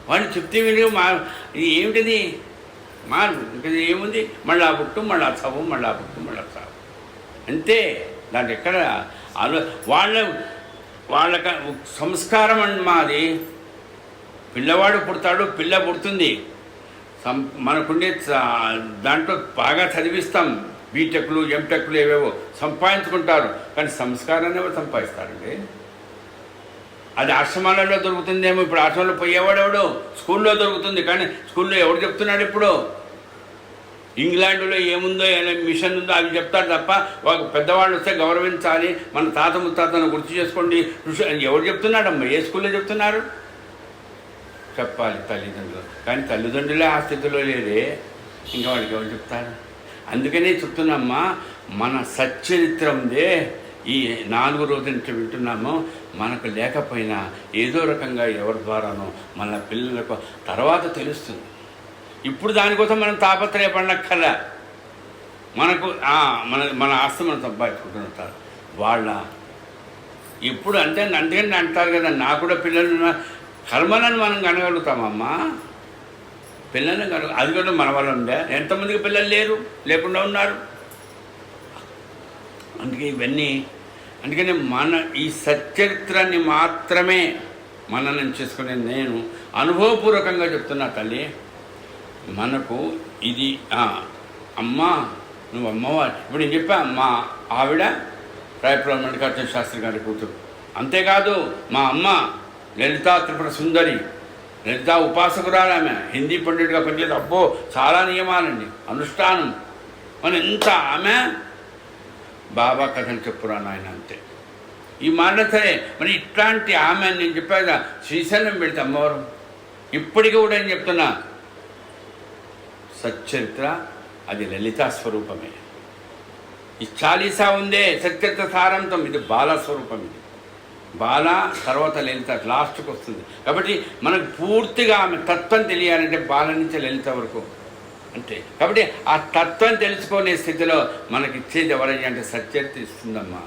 వాళ్ళు చెప్తే విని ఇది ఏమిటిది మార్పు, ఇంకా ఏముంది, మళ్ళీ ఆ పుట్టు, మళ్ళీ ఆ చవు, మళ్ళీ ఆ పుట్టు, మళ్ళీ ఆ చావు, అంతే. దాంట్లో ఎక్కడ వాళ్ళ సంస్కారం అండి మాది. పిల్లవాడు పుడతాడు, పిల్ల పుడుతుంది, మనకుండే దాంట్లో బాగా చదివిస్తాం, బీటెక్లు ఎంటెక్లు ఏవేవో సంపాదించుకుంటారు. కానీ సంస్కారాన్ని ఎవరు సంపాదిస్తారండి? అది ఆశ్రమాలలో దొరుకుతుందేమో. ఇప్పుడు ఆశ్రమంలో పోయేవాడు ఎవడు? స్కూల్లో దొరుకుతుంది. కానీ స్కూల్లో ఎవడు చెప్తున్నాడు? ఇప్పుడు ఇంగ్లాండ్లో ఏముందో మిషన్ ఉందో అవి చెప్తారు తప్ప, ఒక పెద్దవాళ్ళు వస్తే గౌరవించాలి, మన తాత ముత్తాతను గుర్తు చేసుకోండి ఎవరు చెప్తున్నాడమ్మా? ఏ స్కూల్లో చెప్తున్నారు? చెప్పాలి తల్లిదండ్రులు. కానీ తల్లిదండ్రులే ఆ స్థితిలో లేదే, ఇంకా వాళ్ళకి ఎవరు చెప్తారు? అందుకనే చెప్తున్నామ్మా, మన సచ్చరిత్ర ఉందే, ఈ 4 రోజుల నుంచి వింటున్నాము, మనకు లేకపోయినా ఏదో రకంగా ఎవరి ద్వారానో మన పిల్లలకు తర్వాత తెలుస్తుంది. ఇప్పుడు దానికోసం మనం తాపత్రయపడనక్కర్లే. మనకు మన ఆస్తి మనం సంపాదించుకుంటుంటారు. వాళ్ళ ఇప్పుడు అందుకని అంటారు కదా, నాకు కూడా పిల్లలు కర్మలను మనం కనగలుగుతామమ్మా. పిల్లలను అది కూడా మన వల్ల ఉండే. ఎంతమందికి పిల్లలు లేకుండా ఉన్నారు. అందుకని మన ఈ సచ్చరిత్రాన్ని మాత్రమే మననం చేసుకునే నేను అనుభవపూర్వకంగా చెప్తున్నా తల్లి. మనకు ఇది అమ్మా నువ్వు అమ్మవారు. ఇప్పుడు నేను చెప్పా, మా ఆవిడ రాయపురం మల్లికార్జున శాస్త్రి గారి కూతురు. అంతేకాదు మా అమ్మ లలితా త్రిపుర సుందరి, లలితా ఉపాసకురాలు. ఆమె హిందీ పండితుడిగా పనిచేది. అబ్బో చాలా నియమాలండి, అనుష్ఠానం. మన ఎంత ఆమె బాబా కథలు చెప్పురా నాయన, అంతే. ఈ మాట సరే. మరి ఇట్లాంటి ఆమె నేను చెప్పాక శ్రీశైలం పెడితే అమ్మవారు ఇప్పటికీ కూడా నేను చెప్తున్నా, సచ్చరిత్ర అది లలితా స్వరూపమే. ఈ చాలీసా ఉందే సచ్చరిత్ర సారాంతం, ఇది బాలా స్వరూపం. ఇది బాల తర్వాత లలిత లాస్ట్కి వస్తుంది. కాబట్టి మనకు పూర్తిగా ఆమె తత్వం తెలియాలంటే బాల నుంచి లలిత వరకు అంతే. కాబట్టి ఆ తత్వం తెలుసుకునే స్థితిలో మనకిచ్చేది ఎవరయ్యా అంటే సచ్చరిత్ర ఇస్తుందమ్మా.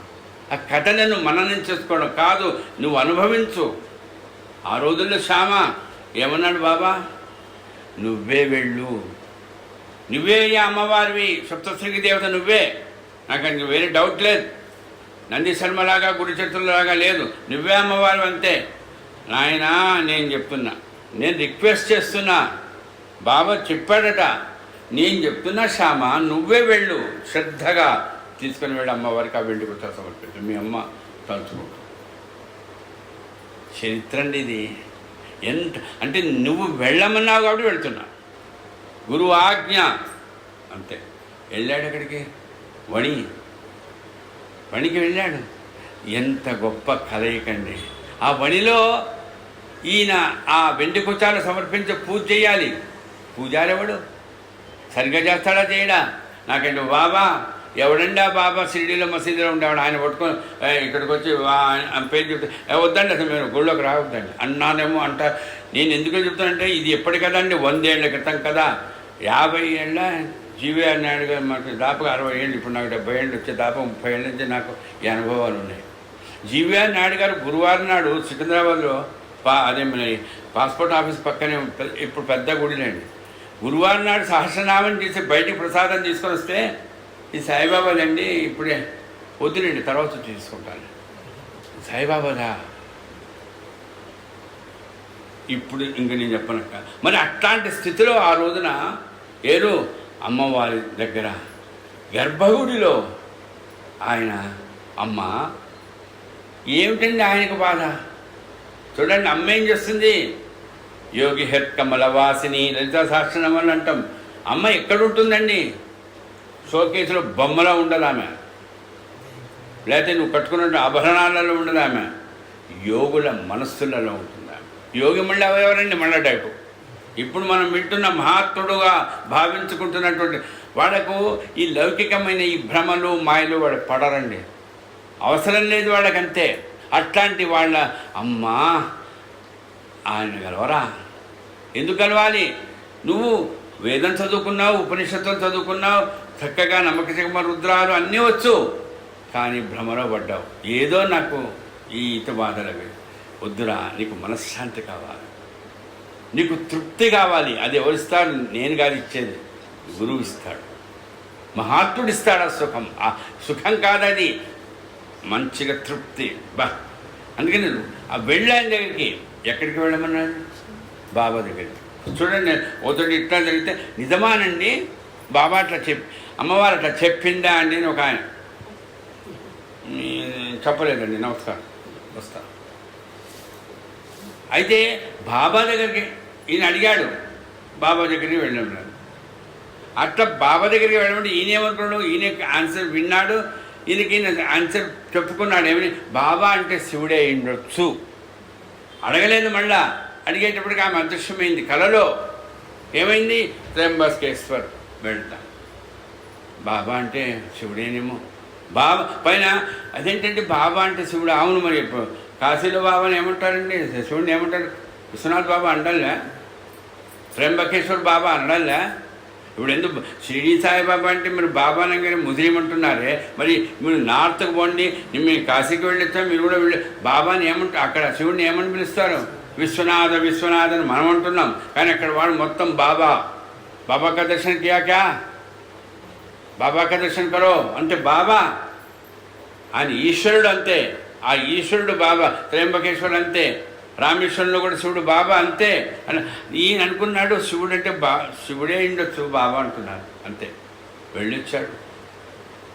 ఆ కథలను మననం చేసుకోవడం కాదు, నువ్వు అనుభవించు. ఆ రోజుల్లో శ్యామ ఏమన్నాడు బాబా, నువ్వే వెళ్ళు, నువ్వే అమ్మవారివి, సప్తశృంగి దేవత నువ్వే, నాకు వేరే డౌట్ లేదు. నంది శర్మలాగా గుడి చెట్టులాగా లేదు, నువ్వే అమ్మవారు అంతే. నాయనా నేను చెప్తున్నా, నేను రిక్వెస్ట్ చేస్తున్నా, బాబా చెప్పాడట, నేను చెప్తున్నా శ్యామ నువ్వే వెళ్ళు, శ్రద్ధగా తీసుకుని వెళ్ళి అమ్మవారికి ఆ వెండి గుర్త సమర్పించు, మీ అమ్మ తలుచుకుంటు. చరిత్ర అండి ఇది. ఎంత అంటే నువ్వు వెళ్ళమన్నావు కాబట్టి వెళ్తున్నా, గురువు ఆజ్ఞ అంతే. వెళ్ళాడు ఎక్కడికి, వణికి వెళ్ళాడు. ఎంత గొప్ప కలయికండి. ఆ వణిలో ఈయన ఆ వెండి కుచాలు సమర్పించి పూజ చేయాలి. పూజారెవడు సరిగ్గా చేస్తాడా చేయడా? నాకంటే బాబా ఎవడండి ఆ బాబా షిరిడీలో మసీదులో ఉండేవాడు, ఆయన పట్టుకొని ఇక్కడికి వచ్చి పేరు చెప్తే వద్దండి అసలు మీరు గుళ్ళోకి రావద్దండి అన్నానేమో అంట. నేను ఎందుకు చెప్తానంటే ఇది ఎప్పటి కదా అండి, 100 ఏళ్ల క్రితం కదా, 50 ఏళ్ళ జీవీఆర్ నాయుడు గారు మాకు దాదాపుగా 60 ఏళ్ళు, ఇప్పుడు నాకు 70 ఏళ్ళు వచ్చే దాదాపు 30 ఏళ్ళ నుంచి నాకు ఈ అనుభవాలు ఉన్నాయి. జీవీఆర్ నాయుడు గారు గురువారం నాడు సికింద్రాబాద్లో అదే మన పాస్పోర్ట్ ఆఫీస్ పక్కనే ఇప్పుడు పెద్ద గుడిలేండి, గురువారం నాడు సహస్రనామం చేసి బయటికి ప్రసాదం తీసుకొని వస్తే ఈ సాయిబాబాదండి, ఇప్పుడే వద్దులేండి తర్వాత తీసుకుంటాను, సాయిబాబాదా ఇప్పుడు ఇంక నేను చెప్పనక్క. మరి అట్లాంటి స్థితిలో ఆ రోజున ఏరు అమ్మవారి దగ్గర గర్భగుడిలో ఆయన అమ్మ ఏమిటండి ఆయనకు బాధ చూడండి. అమ్మ ఏం చేస్తుంది, యోగి హెర్కమలవాసిని లలితా సహస్రనామాలు అంటాం. అమ్మ ఎక్కడుంటుందండి, షోకేసులో బొమ్మలా ఉండదు ఆమె, లేకపోతే నువ్వు కట్టుకున్న ఆభరణాలలో ఉండదు ఆమె, యోగుల మనస్సులలో ఉంటుంది ఆమె. యోగి మళ్ళీ ఎవరండి, మళ్ళా టైపు ఇప్పుడు మనం వింటున్న మహాత్ముడుగా భావించుకుంటున్నటువంటి వాళ్ళకు ఈ లౌకికమైన ఈ భ్రమలు మాయలు వాళ్ళు పడరండి, అవసరం లేదు వాళ్ళకంతే. అట్లాంటి వాళ్ళ అమ్మా ఆయన గెలవరా, ఎందుకు గెలవాలి? నువ్వు వేదం చదువుకున్నావు, ఉపనిషత్తులు చదువుకున్నావు, చక్కగా నమ్మకచకమ రుద్రాలు అన్నీ వచ్చు, కానీ భ్రమలో పడ్డావు. ఏదో నాకు ఈ ఈత బాధలవి వద్దురా, నీకు మనశ్శాంతి కావాలి, నీకు తృప్తి కావాలి. అది ఎవరిస్తాడు, నేను కాదు ఇచ్చేది, గురువు ఇస్తాడు, మహాత్ముడు ఇస్తాడు ఆ సుఖం. ఆ సుఖం కాదది, మంచిగా తృప్తి బా. అందుకని ఆ వెళ్ళాని దగ్గరికి, ఎక్కడికి వెళ్ళమన్నాడు, బాబా దగ్గరికి. చూడండి ఒకటి ఇట్లా జరిగితే నిజమానండి, బాబా అట్లా అమ్మవారు అట్లా చెప్పిందా అండి అని ఒక ఆయన చెప్పలేదండి, నమస్కారం వస్తా. అయితే బాబా దగ్గరికి ఈయన అడిగాడు, బాబా దగ్గరికి వెళ్ళమన్నాడు. అట్లా బాబా దగ్గరికి వెళ్ళమంటే ఈయన ఏమనుకున్నాడు, ఈయన ఆన్సర్ విన్నాడు, ఈయనకి ఆన్సర్ చెప్పుకున్నాడు. ఏమని, బాబా అంటే శివుడే ఉండొచ్చు. అడగలేదు, మళ్ళా అడిగేటప్పటికి ఆమె అదృశ్యమైంది. కలలో ఏమైంది, త్రయంబకేశ్వర్ వెళ్తా, బాబా అంటే శివుడేనేమో. బాబా పైన అదేంటంటే బాబా అంటే శివుడు, అవును మరి కాశీలో బాబాని ఏమంటారండి, శివుడిని ఏమంటారు, విశ్వనాథ్ బాబా అనడంలే, త్రయంబకేశ్వర్ బాబా అనడంలే. ఇప్పుడు ఎందుకు షిరిడి సాయిబాబా అంటే మీరు బాబా అనగానే ముస్లిం అంటున్నారే, మరి మీరు నార్త్కి పోండి, మీరు కాశీకి వెళ్ళొచ్చా, మీరు కూడా వెళ్ళి బాబాని ఏమంటారు, అక్కడ శివుడిని ఏమని పిలుస్తారు, విశ్వనాథ విశ్వనాథ్ అని మనం అంటున్నాం, కానీ అక్కడ వాడు మొత్తం బాబా, బాబా కా దర్శన్ కియా క్యా, బాబా కా దర్శన్ కరో అంటే బాబా ఆయన ఈశ్వరుడు అంతే. ఆ ఈశ్వరుడు బాబా, త్రయంబకేశ్వరుడు అంతే, రామేశ్వరంలో కూడా శివుడు బాబా అంతే అని ఈయన అనుకున్నాడు. శివుడు అంటే శివుడే ఉండొచ్చు, బాబా అంటున్నాడు అంతే. వెళ్ళొచ్చాడు,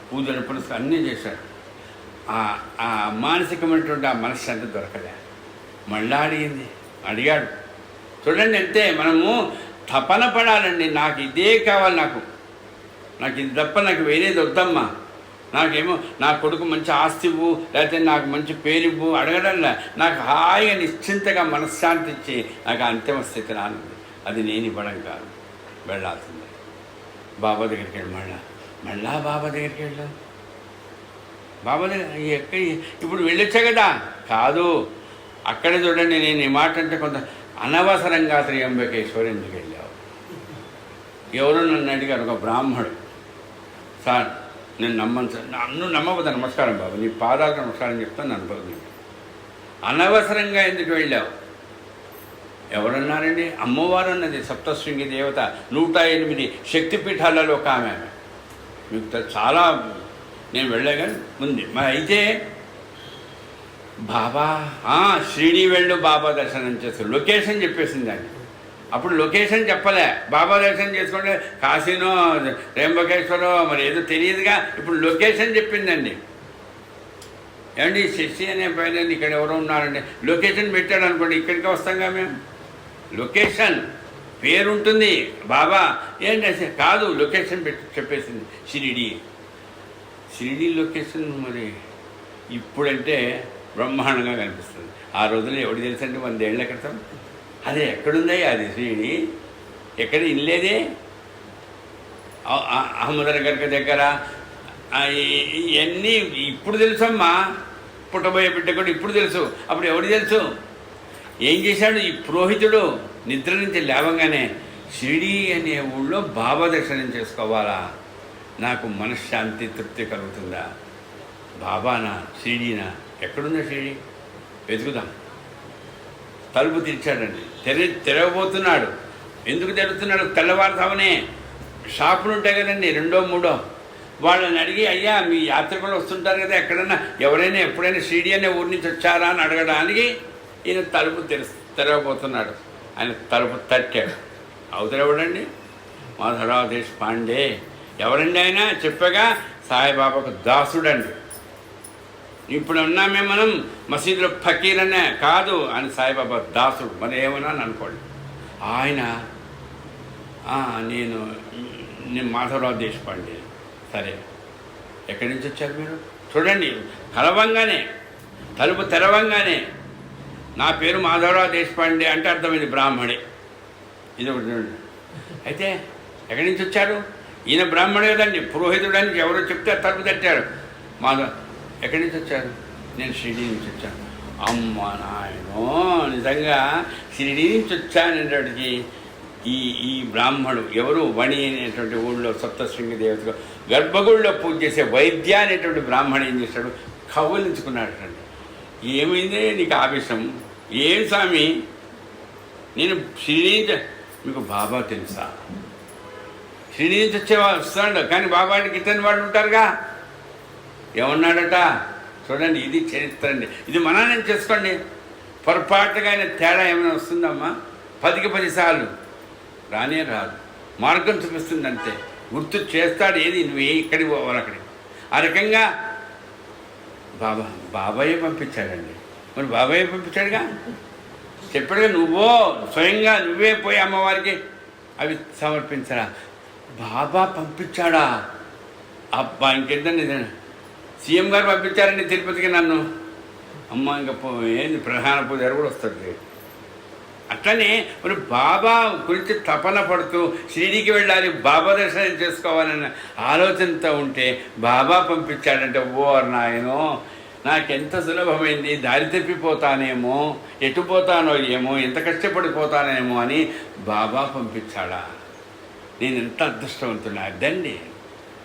పూజలు పునస్కారం అన్నీ చేశాడు. ఆ మానసికమైనటువంటి ఆ మనశ్శాంతి దొరకలే. మళ్ళా అడిగాడు. చూడండి అంతే, మనము తపన పడాలండి, నాకు ఇదే కావాలి, నాకు ఇది తప్ప నాకు వేరేది వద్దమ్మా, నాకేమో నా కొడుకు మంచి ఆస్తి ఇవ్వు, లేకపోతే నాకు మంచి పేరు ఇవ్వు అడగడంలా, నాకు హాయిగా నిశ్చింతగా మనశ్శాంతి ఇచ్చి నాకు అంతిమ స్థితి రానుంది, అది నేను ఇవ్వడం కాదు, వెళ్ళాల్సిందే. బాబా దగ్గరికి వెళ్ళి మళ్ళా బాబా దగ్గరికి వెళ్ళాం. బాబా దగ్గర ఇప్పుడు వెళ్ళొచ్చా కదా, కాదు అక్కడే చూడండి. నేను ఈ మాట అంటే కొంత అనవసరంగా త్రయంబకేశ్వర్ ఎందుకు వెళ్ళావు, ఎవరో నన్ను అడిగారు, ఒక బ్రాహ్మడు, సార్ నేను నమ్మను సార్. నువ్వు నమ్మవద్దు, నమస్కారం బాబు, నీ పాదాలకు నమస్కారం చెప్తాను, నన్ను బదులు అనవసరంగా ఎందుకు వెళ్ళావు? ఎవరన్నారండి? అమ్మవారు అన్నది సప్తశృంగి దేవత, 108 శక్తిపీఠాలలో ఒక ఆమె. మీకు చాలా నేను వెళ్ళగా ఉంది. మరి అయితే బాబా షిరిడీ వెళ్ళు, బాబా దర్శనం చేస్తారు, లొకేషన్ చెప్పేసిందండి. అప్పుడు లొకేషన్ చెప్పలే, బాబా దర్శనం చేసుకుంటే కాశీనో త్రయంబకేశ్వరో మరి ఏదో తెలియదుగా, ఇప్పుడు లొకేషన్ చెప్పిందండి. ఏమండి శశి అనే పైన ఇక్కడ ఎవరో ఉన్నారండి, లొకేషన్ పెట్టాడు అనుకోండి, ఇక్కడికి వస్తాంగా మేము. లొకేషన్ పేరుంటుంది, బాబా ఏంటి కాదు, లొకేషన్ పెట్టి చెప్పేసింది షిరిడీ లొకేషన్. మరి ఇప్పుడంటే బ్రహ్మాండంగా కనిపిస్తుంది. ఆ రోజుల్లో ఎవడు తెలుసండి, 100 ఏళ్ల క్రితం అదే ఎక్కడుంది అది షిరిడీ, ఎక్కడ ఇల్లేదే. అహ్మదనగర్ దగ్గర ఇవన్నీ ఇప్పుడు తెలుసమ్మా, పుట్టబోయే బిడ్డ కూడా ఇప్పుడు తెలుసు, అప్పుడు ఎవడు తెలుసు? ఏం చేశాడు ఈ పురోహితుడు? నిద్ర నుంచి లేవగానే షిరిడీ అనే ఊళ్ళో బాబా దర్శనం చేసుకోవాలా, నాకు మనశ్శాంతి తృప్తి కలుగుతుందా, బాబానా షిరిడీనా, ఎక్కడుందా షిరిడీ, వెతుకుదాం. తలుపు తెరిచాడండి, తెరవబోతున్నాడు. ఎందుకు తెరుతున్నాడు? తెల్లవారుతామనే షాపులు ఉంటాయి కదండి, 2, 3, వాళ్ళని అడిగి, అయ్యా మీ యాత్రికులు వస్తుంటారు కదా, ఎక్కడన్నా ఎవరైనా ఎప్పుడైనా షిరిడీ అనే ఊరి నుంచి వచ్చారా అని అడగడానికి ఈయన తలుపు తెరవబోతున్నాడు. ఆయన తలుపు తట్టాడు. అవతలెవడండి? మాధవరావు దేశపాండే. ఎవరండి ఆయన? చెప్పగా సాయిబాబాకు దాసుడండి. ఇప్పుడు ఉన్నామే మనం మసీదులో ఫకీర్ అనే కాదు, ఆయన సాయిబాబా దాసుడు. మరి ఏమన్నా అనుకోండి. ఆయన నేను మాధవరావు దేశపాండే. సరే, ఎక్కడి నుంచి వచ్చారు మీరు? చూడండి, కలవంగానే తలుపు తెరవంగానే నా పేరు మాధవరావు దేశపాండే అంటే అర్థమైంది, బ్రాహ్మడే. ఇది ఒకటి చూడండి. అయితే ఎక్కడి నుంచి వచ్చారు? ఈయన బ్రాహ్మడే కదండి, పురోహితుడానికి ఎవరో చెప్తే తలుపు తట్టారు. ఎక్కడి నుంచి వచ్చారు? నేను షిరిడీ నుంచి వచ్చాను. అమ్మ నాయనో, నిజంగా షిరిడీ నుంచి వచ్చాననేటికి ఈ బ్రాహ్మడు ఎవరు? వణి అనేటువంటి ఊళ్ళో సప్తశృంగి దేవతగా గర్భగుడిలో పూజ చేసే వైద్య అనేటువంటి బ్రాహ్మణుడు ఏం చేశాడు? కౌలించుకున్నాడు. ఏమైంది నీకు ఆవేశం? ఏం స్వామి, నేను షిరిడీ నుంచి, మీకు బాబా తెలుసా? షిరిడీ నుంచి వస్తాడు, కానీ బాబాకి ఇతని వాళ్ళు ఉంటారుగా. ఏమన్నాడట? చూడండి, ఇది చరిత్ర అండి, ఇది మననం చేసుకోండి. పొరపాటుగా ఆయన తేడా ఏమైనా వస్తుందమ్మా? 10కి 10 సార్లు రానే రాదు, మార్గం చూపిస్తుంది అంతే. గుర్తు చేస్తాడు, ఏది నువ్వు ఇక్కడికి పోవాలి అక్కడికి. ఆ రకంగా బాబాయే పంపించాడండి. మరి బాబాయే పంపించాడుగా, చెప్పాడుగా, స్వయంగా నువ్వే పోయి అమ్మవారికి అవి సమర్పించరా. బాబా పంపించాడా? అబ్బా, ఇంకెంతండి, సీఎం గారు పంపించారండి తిరుపతికి నన్ను. అమ్మ ఇంకా ఏంది, ప్రధాన పూజారి కూడా వస్తుంది. అట్లనే మరి బాబా గురించి తపన పడుతూ షిరిడీకి వెళ్ళాలి, బాబా దర్శనం చేసుకోవాలన్న ఆలోచనతో ఉంటే బాబా పంపించాడంటే, ఓ నాయనో, నాకెంత సులభమైంది, దారి తప్పిపోతానేమో, ఎటు పోతానో ఏమో, ఎంత కష్టపడిపోతానేమో అని బాబా పంపించాడా. నేను ఎంత అదృష్టవంతున్నా. అదండి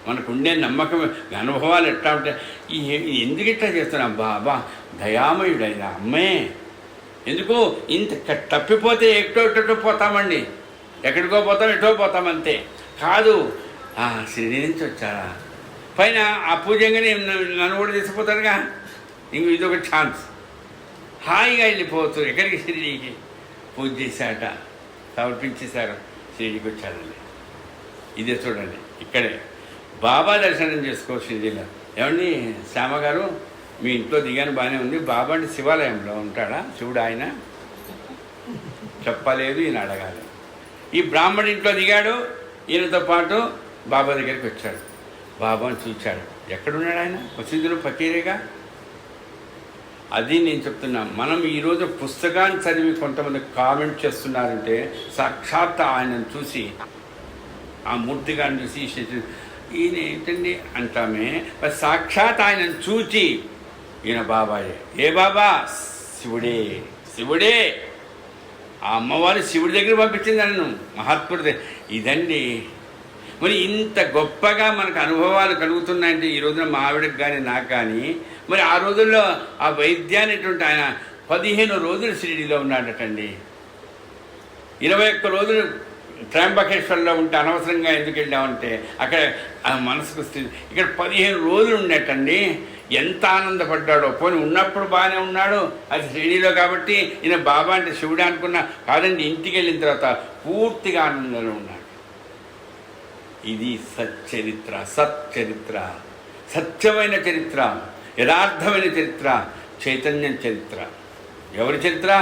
మనకు ఉండే నమ్మకం, అనుభవాలు ఎట్లా ఉంటాయి. ఎందుకు ఇట్లా చేస్తున్నా? బాబా దయామయుడైన అమ్మే. ఎందుకు ఇంత తప్పిపోతే ఎటో పోతామండి, ఎక్కడికో పోతాం, ఎటో పోతాం అంతే. కాదు, షిరిడీ నుంచి వచ్చారా, పైన ఆ పూజంగానే నన్ను కూడా తీసుకుపోతారుగా. ఇంక ఇదొక ఛాన్స్, హాయిగా వెళ్ళిపోవచ్చు. ఎక్కడికి? షిరిడీకి. పూజ చేశాట, సమర్పించేశారు, షిరిడీకి వచ్చారండి. ఇదే చూడండి, ఇక్కడే బాబా దర్శనం చేసుకో షిరిడీలో. ఏమండి శ్యామ గారు, మీ ఇంట్లో దిగాను బాగానే ఉంది, బాబా అంటే శివాలయంలో ఉంటాడా? శివుడు ఆయన చెప్పలేదు, ఈయన అడగాలి. ఈ బ్రాహ్మడి ఇంట్లో దిగాడు, ఈయనతో పాటు బాబా దగ్గరికి వచ్చాడు. బాబాను చూచాడు. ఎక్కడున్నాడు ఆయన? మసీదులో ఫకీరేగా. అది నేను చెప్తున్నా. మనం ఈరోజు పుస్తకాన్ని చదివి కొంతమంది కామెంట్ చేస్తున్నారంటే, సాక్షాత్ ఆయనను చూసి, ఆ మూర్తిగాన్ని చూసి ఈయన ఏంటండి అంటామే, సాక్షాత్ ఆయనను చూచి ఈయన బాబాయే. ఏ బాబా? శివుడే. ఆ అమ్మవారు శివుడి దగ్గర పంపించింది నన్ను, మహాత్ముడి. ఇదండి మరి ఇంత గొప్పగా మనకు అనుభవాలు కలుగుతున్నాయంటే ఈ రోజున మా ఆవిడకి కానీ నాకు కానీ. మరి ఆ రోజుల్లో ఆ వైద్యానేటువంటి ఆయన 15 రోజులు షిరిడీలో ఉన్నాడటండి. 21 రోజులు త్రయంబకేశ్వర్లో ఉంటే అనవసరంగా ఎందుకు వెళ్ళామంటే అక్కడ ఆ మనసుకు స్థితి. ఇక్కడ 15 రోజులు ఉండేటండి. ఎంత ఆనందపడ్డాడో. పోనీ ఉన్నప్పుడు బాగానే ఉన్నాడు, అది షిరిడీలో కాబట్టి ఈయన బాబా అంటే శివుడు అనుకున్నా కాదండి. ఇంటికి వెళ్ళిన తర్వాత పూర్తిగా ఆనందంలో ఉన్నాడు. ఇది సచ్చరిత్ర, సచ్చరిత్ర, సత్యమైన చరిత్ర, యథార్థమైన చరిత్ర, చైతన్యం చరిత్ర. ఎవరి చరిత్ర?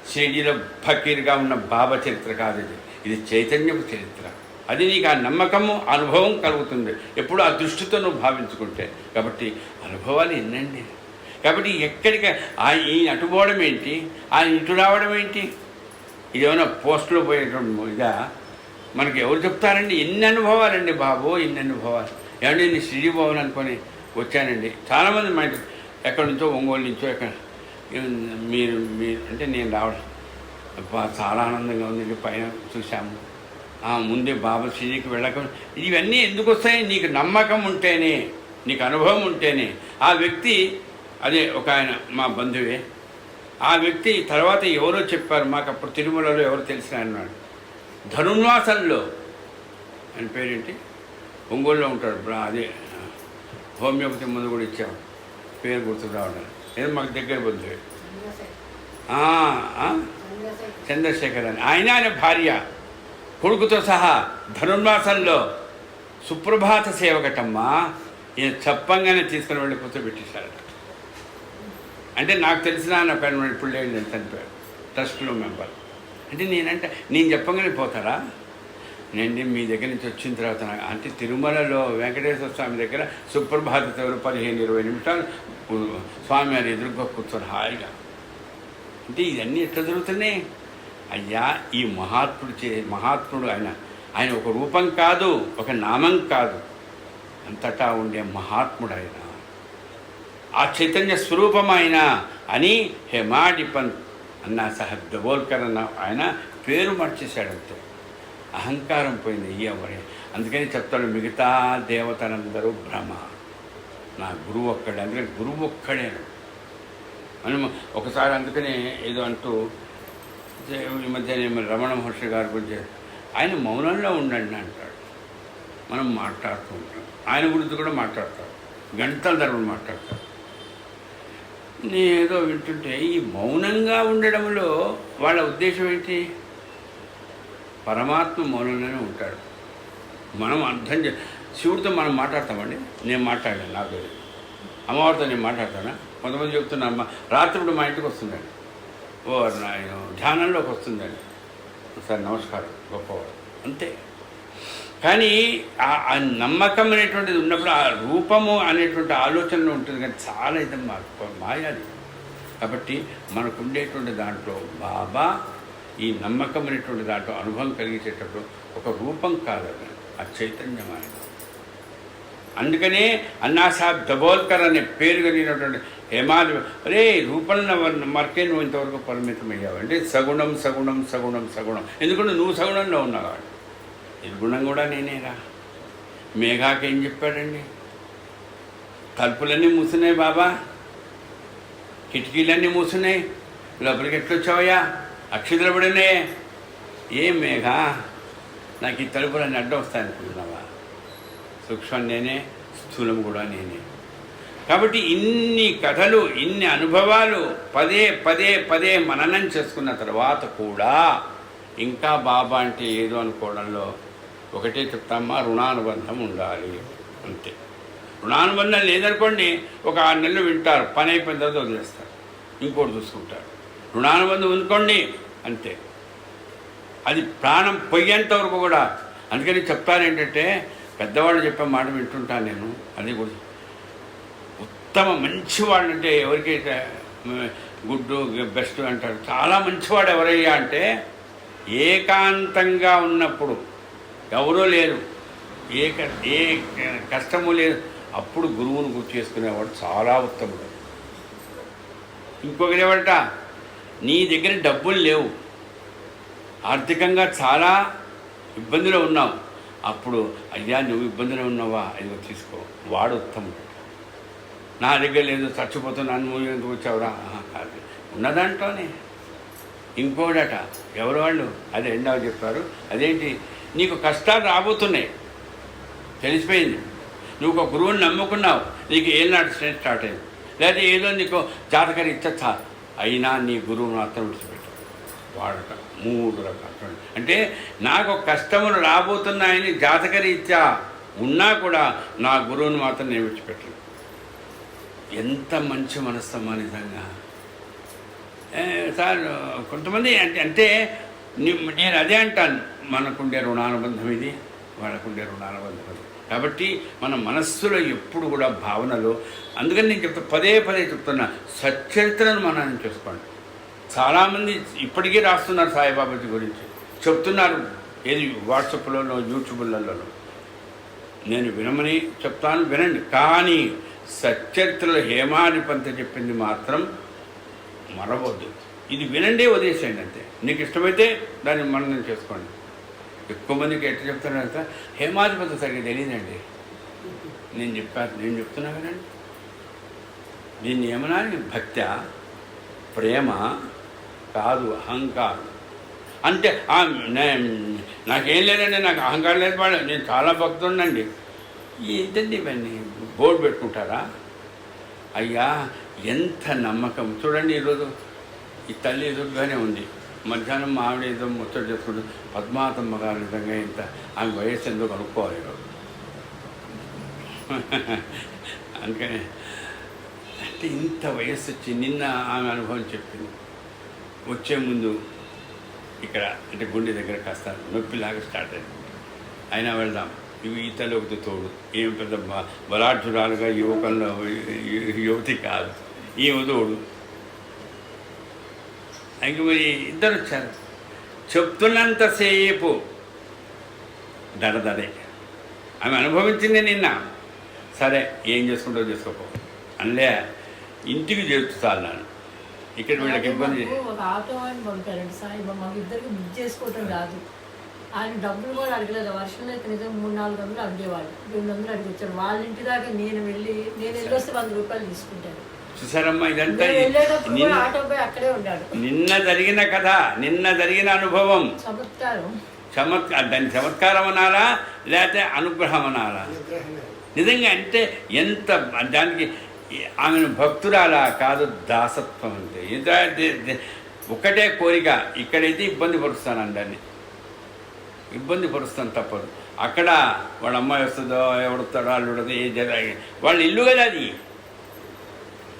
షిరిడీలో ఫకీర్గా ఉన్న బాబా చరిత్ర కాదు ఇది. ఇది చైతన్యపు చరిత్ర. అది నీకు ఆ నమ్మకము, అనుభవం కలుగుతుంది ఎప్పుడు ఆ దృష్టితో నువ్వు భావించుకుంటే. కాబట్టి అనుభవాలు ఎన్నండి. కాబట్టి ఎక్కడికి ఈయన అటుపోవడం ఏంటి, ఆయన ఇటు రావడం ఏంటి? ఇదేమైనా పోస్టులో పోయేటువంటి ఇదా? మనకి ఎవరు చెప్తారండి? ఎన్ని అనుభవాలండి బాబు, ఎన్ని అనుభవాలు. ఏమంటే నేను షిరిడీ భవన్ అనుకొని వచ్చానండి. చాలామంది మా ఇంటి ఎక్కడి నుంచో, ఒంగోలు నుంచో ఎక్కడ మీరు అంటే నేను రావడం చాలా ఆనందంగా ఉంది. పైన చూసాము, ముందే బాబా షిరిడీకి వెళ్ళక. ఇవన్నీ ఎందుకు వస్తాయి? నీకు నమ్మకం ఉంటేనే, నీకు అనుభవం ఉంటేనే. ఆ వ్యక్తి అదే ఒక ఆయన మా బంధువే. ఆ వ్యక్తి తర్వాత ఎవరో చెప్పారు మాకు, అప్పుడు తిరుమలలో ఎవరు తెలిసిన అన్నాడు. ధనుర్మాసంలో ఆయన పేరేంటి, ఒంగోలులో ఉంటాడు. అదే హోమియోపతి ముందు కూడా ఇచ్చాము, పేరు గుర్తుకు రావడం ఏదో మాకు దగ్గర బంధువే. చంద్రశేఖర్ అని ఆయన భార్య కొడుకుతో సహా ధనుర్మాసంలో సుప్రభాత సేవకటమ్మా ఈయన చెప్పంగానే తీసుకుని వెళ్ళి కూర్చోబెట్టేశారట. అంటే నాకు తెలిసిన ఆయన పైన ఇప్పుడు లేదు, నేను చనిపోయాడు, ట్రస్ట్లో మెంబర్. అంటే నేను చెప్పంగానే పోతారా? నేను మీ దగ్గర నుంచి వచ్చిన తర్వాత అంటే తిరుమలలో వెంకటేశ్వర స్వామి దగ్గర సుప్రభాత సేవలు 15-20 నిమిషాలు స్వామి వారి ఎదురుగా కూర్చొని హాయిగా. అంటే ఇవన్నీ ఎట్లా జరుగుతున్నాయి అయ్యా? ఈ మహాత్ముడు ఆయన ఒక రూపం కాదు, ఒక నామం కాదు, అంతటా ఉండే మహాత్ముడు ఆయన, ఆ చైతన్య స్వరూపం ఆయన అని హేమాడిపంత్ అన్నా సాహెబ్ దబోల్కర్ అన్న ఆయన పేరు మార్చేశాడంతే. అహంకారం పోయింది ఎవరి. అందుకని చెప్తాడు, మిగతా దేవతలందరూ భ్రమ, నా గురువు ఒక్కడే. అందుకని గురువు ఒక్కడే మనం ఒకసారి అందుకనే ఏదో అంటూ ఈ మధ్య రమణ మహర్షి గారి గురించి ఆయన మౌనంలో ఉండండి అంటాడు. మనం మాట్లాడుతూ ఉంటాం, ఆయన గురించి కూడా మాట్లాడతాడు, గంటల తరబడి మాట్లాడతాడు. నేను ఏదో వింటుంటే ఈ మౌనంగా ఉండడంలో వాళ్ళ ఉద్దేశం ఏంటి? పరమాత్మ మౌనంలోనే ఉంటాడు. మనం అర్థం శివుడితో మనం మాట్లాడతామండి. నేను మాట్లాడాను, నాకు అమ్మవారితో నేను మాట్లాడతానా? కొంతమంది చెప్తున్నా, అమ్మ రాత్రిప్పుడు మా ఇంటికి వస్తుందండి, నాయన ధ్యానంలోకి వస్తుందండి, సార్ నమస్కారం, గొప్పవాడు, అంతే. కానీ ఆ నమ్మకం అనేటువంటిది ఉన్నప్పుడు ఆ రూపము అనేటువంటి ఆలోచనలో ఉంటుంది. కానీ చాలా ఇది మాయాలి. కాబట్టి మనకు ఉండేటువంటి దాంట్లో బాబా ఈ నమ్మకం అనేటువంటి దాంట్లో అనుభవం కలిగించేటప్పుడు ఒక రూపం కాదని, ఆ చైతన్యం ఆయన. అందుకనే అన్నాసాహెబ్ దబోల్కర్ అనే పేరు కలిగినటువంటి హేమాది అరే రూపంలో మరకే నువ్వు ఇంతవరకు పరిమితం అయ్యావు అంటే సగుణం సగుణం సగుణం సగుణం. ఎందుకంటే నువ్వు సగుణంలో ఉన్నావు. నిర్గుణం కూడా నేనేరా. మేఘాకి ఏం చెప్పాడండి? తలుపులన్నీ మూసున్నాయి బాబా, కిటికీలన్నీ మూసున్నాయి, లోపలికి ఎట్లొచ్చావయ్యా? అక్షితలు పడినాయి. ఏం మేఘ, నాకు ఈ తలుపులన్నీ అడ్డం వస్తాయనుకుంటున్నావా? సూక్ష్మం నేనే, స్థూలం కూడా నేనే. కాబట్టి ఇన్ని కథలు, ఇన్ని అనుభవాలు పదే పదే పదే మననం చేసుకున్న తర్వాత కూడా ఇంకా బాబా అంటే ఏదో అనుకోవడంలో ఒకటే చెప్తామా, రుణానుబంధం ఉండాలి అంతే. రుణానుబంధం లేదనుకోండి, ఒక 6 నెలలు వింటారు, పని అయిపోయిన తర్వాత వదిలేస్తారు, ఇంకోటి చూసుకుంటారు. రుణానుబంధం ఉందుకోండి అంతే, అది ప్రాణం పోయేంత వరకు కూడా. అందుకని చెప్తాను ఏంటంటే, పెద్దవాళ్ళు చెప్పే మాట వింటుంటాను నేను. అది కూడా ఉత్తమ మంచివాడు అంటే ఎవరికైతే గుడ్ బెస్ట్ అంటారు. చాలా మంచివాడు ఎవరయ్యా అంటే ఏకాంతంగా ఉన్నప్పుడు, ఎవరూ లేరు, ఏ కష్టము లేదు, అప్పుడు గురువును గుర్తు చేసుకునేవాడు చాలా ఉత్తముడు. ఇంకొకటి ఏమంట, నీ దగ్గర డబ్బులు లేవు, ఆర్థికంగా చాలా ఇబ్బందిలో ఉన్నావు, అప్పుడు అయ్యా నువ్వు ఇబ్బందిలో ఉన్నావా, ఇదిగో తీసుకో, వాడు ఉత్తముడు. నా దగ్గర లేదు చచ్చిపోతున్నాను నువ్వు ఎందుకు వచ్చావురా, కాదు ఉన్నదాంట్లోనే. ఇంకోడట ఎవరు వాళ్ళు, అదే ఎందాక చెప్పారు, అదేంటి నీకు కష్టాలు రాబోతున్నాయి తెలిసిపోయింది, నువ్వు ఒక గురువుని నమ్ముకున్నావు, నీకు ఏనాడు స్ట్రెస్ స్టార్ట్ అయింది, లేదా ఏదో నీకు జాతకరి ఇచ్చా, అయినా నీ గురువు మాత్రం విడిచిపెట్టావు. వాడట 3 రకాలు. అంటే నాకు కష్టములు రాబోతున్నాయని జాతకరీత్యా ఉన్నా కూడా నా గురువుని మాత్రం నేను విడిచిపెట్టను. ఎంత మంచి మనస్తమ్మా నిజంగా. సార్ కొంతమంది అంటే నేను అదే అంటాను, మనకుండే రుణానుబంధం ఇది, వాళ్ళకుండే రుణానుబంధం అది. కాబట్టి మన మనస్సులో ఎప్పుడు కూడా భావనలు, అందుకని నేను పదే చెప్తున్నా, సచ్చరిత్రను మనం చూసుకోండి. చాలామంది ఇప్పటికీ రాస్తున్నారు సాయిబాబాజీ గురించి, చెప్తున్నారు, ఏది వాట్సాప్లలో యూట్యూబ్లలో. నేను వినమని చెప్తాను, వినండి. కానీ సచ్చరిత్రలో హేమాధిపంత చెప్పింది మాత్రం మరవద్దు. ఇది వినండి, వదిలేసేయండి అంతే. నీకు ఇష్టమైతే దాన్ని మననం చేసుకోండి. ఎక్కువ మందికి ఎట్లా చెప్తానంటే హేమాధిపంత సరిగ్గా తెలియదండి. నేను చెప్తున్నా కదండి. దీన్ని ఏమన్నా భక్త్యా, ప్రేమ కాదు, అహంకారం. అంటే నాకేం లేదండి, నాకు అహంకారం లేదు, వాడు నేను చాలా భక్తుండండి. ఏంటండి ఇవన్నీ బోర్డు పెట్టుకుంటారా? అయ్యా ఎంత నమ్మకం చూడండి. ఈరోజు ఈ తల్లి ఎదురుగానే ఉంది, మధ్యాహ్నం ఆవిడ ఏదో ముచ్చట చేసుకుంటూ, పద్మావతమ్మ గారు నిజంగా ఇంత ఆమె వయస్సు ఎందుకు కనుక్కోవాలి ఈరోజు. అందుకని అంటే ఇంత వయస్సు వచ్చి నిన్న ఆమె అనుభవం చెప్పింది. వచ్చే ముందు ఇక్కడ అంటే గుండె దగ్గర కాస్త నొప్పిలాగా స్టార్ట్ అయింది, అయినా వెళ్దాం, ఇవి ఈతలో ఒకటి తోడు, ఏం పెద్ద బలాఢ్యురాలుగా యువతి కాదు, ఈ తోడు. ఇంక మరి ఇద్దరు వచ్చారు. చెప్తున్నంతసేపు దడదడే, ఆమె అనుభవించింది నిన్న. సరే ఏం చేసుకుంటావు చేసుకోపో అనలే, ఇంటికి చేర్చుతాను నాను. ఇక్కడ వీళ్ళకి ఇబ్బంది.
ఒక ఆటో అని పంపారండి సాయిబాబా, మాకు ఇద్దరికి బుక్ చేసుకోవటం రాదు. ఆయన డబ్బులు కూడా అడగలేదు. వర్షంలో అయితే నిజం 300-400 అడిగేవాళ్ళు, 200 అడిగి వచ్చారు. వాళ్ళ ఇంటి దాకా నేను వెళ్ళొస్తే 100 రూపాయలు తీసుకుంటాను.
చూసారమ్మా, ఇదంతా
అక్కడే ఉన్నాడు.
నిన్న జరిగిన కథ, నిన్న జరిగిన అనుభవం. దాన్ని చమత్కారం అనాలా లేకపోతే అనుగ్రహం అనాలా? నిజంగా అంటే ఎంత దానికి ఆమెను భక్తురాలా కాదు, దాసత్వం. అంటే ఒకటే కోరిక, ఇక్కడైతే ఇబ్బంది పరుస్తాను అందరినీ, ఇబ్బంది పరుస్తాను తప్పదు. అక్కడ వాళ్ళ అమ్మాయి వస్తుందో ఎవడుతాడో వాళ్ళు ఉండదు, ఏ జరిగి వాళ్ళ ఇల్లు కదా అది.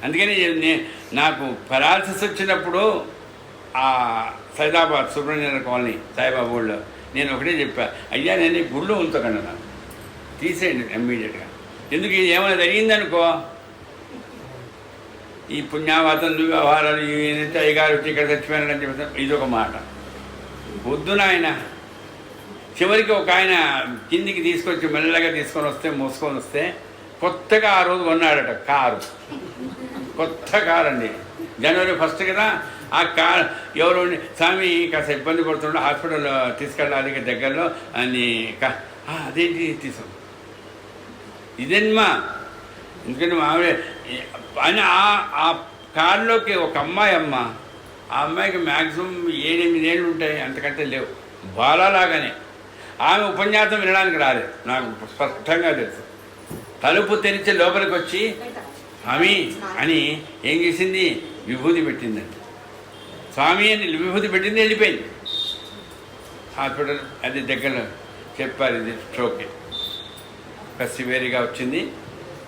అందుకని నాకు పెరాలసిస్ వచ్చినప్పుడు ఆ సైదాబాద్ సుబ్రహ్మణ్య కాలనీ సాయిబాబా ఊళ్ళో నేను ఒకటే చెప్పా, అయ్యా నేను ఈ గుళ్ళో ఉంచకండి, నాకు తీసేయండి ఇమ్మీడియట్గా. ఎందుకు ఇది ఏమైనా జరిగిందనుకో, ఈ పుణ్యావాతలు వ్యవహారాలు ఏంటంటే అయ్యగారు వచ్చి ఇక్కడ చచ్చిపోయారని చెప్తాను, ఇదొక మాట. పొద్దున ఆయన చివరికి ఒక ఆయన కిందికి తీసుకొచ్చి మెల్లగా తీసుకొని వస్తే, మోసుకొని వస్తే, కొత్తగా ఆ రోజు కొన్నాడట కారు, కొత్త కారు అండి, జనవరి 1 కదా. ఆ కార్ ఎవరు స్వామి కాస్త ఇబ్బంది పడుతుండే, హాస్పిటల్ తీసుకెళ్ళాలి దగ్గరలో అని, అదేంటి తీసుకో ఇదేనమ్మా. ఎందుకంటే ఆవిడ అని ఆ కారులోకి ఒక అమ్మాయి ఆ అమ్మాయికి మ్యాక్సిమం 7-8 ఏళ్ళు ఉంటాయి, అంతకంటే లేవు, బాలాలాగానే. ఆమె ఉపన్యాసం వినడానికి రాలేదు, నాకు స్పష్టంగా తెలుసు. తలుపు తెరిచి లోపలికి వచ్చి స్వామి అని ఏం చేసింది, విభూతి పెట్టిందండి. స్వామి అని విభూతి పెట్టింది, వెళ్ళిపోయింది. హాస్పిటల్ అది దగ్గర చెప్పారు, ఇది స్ట్రోకే, సివియర్గా వచ్చింది,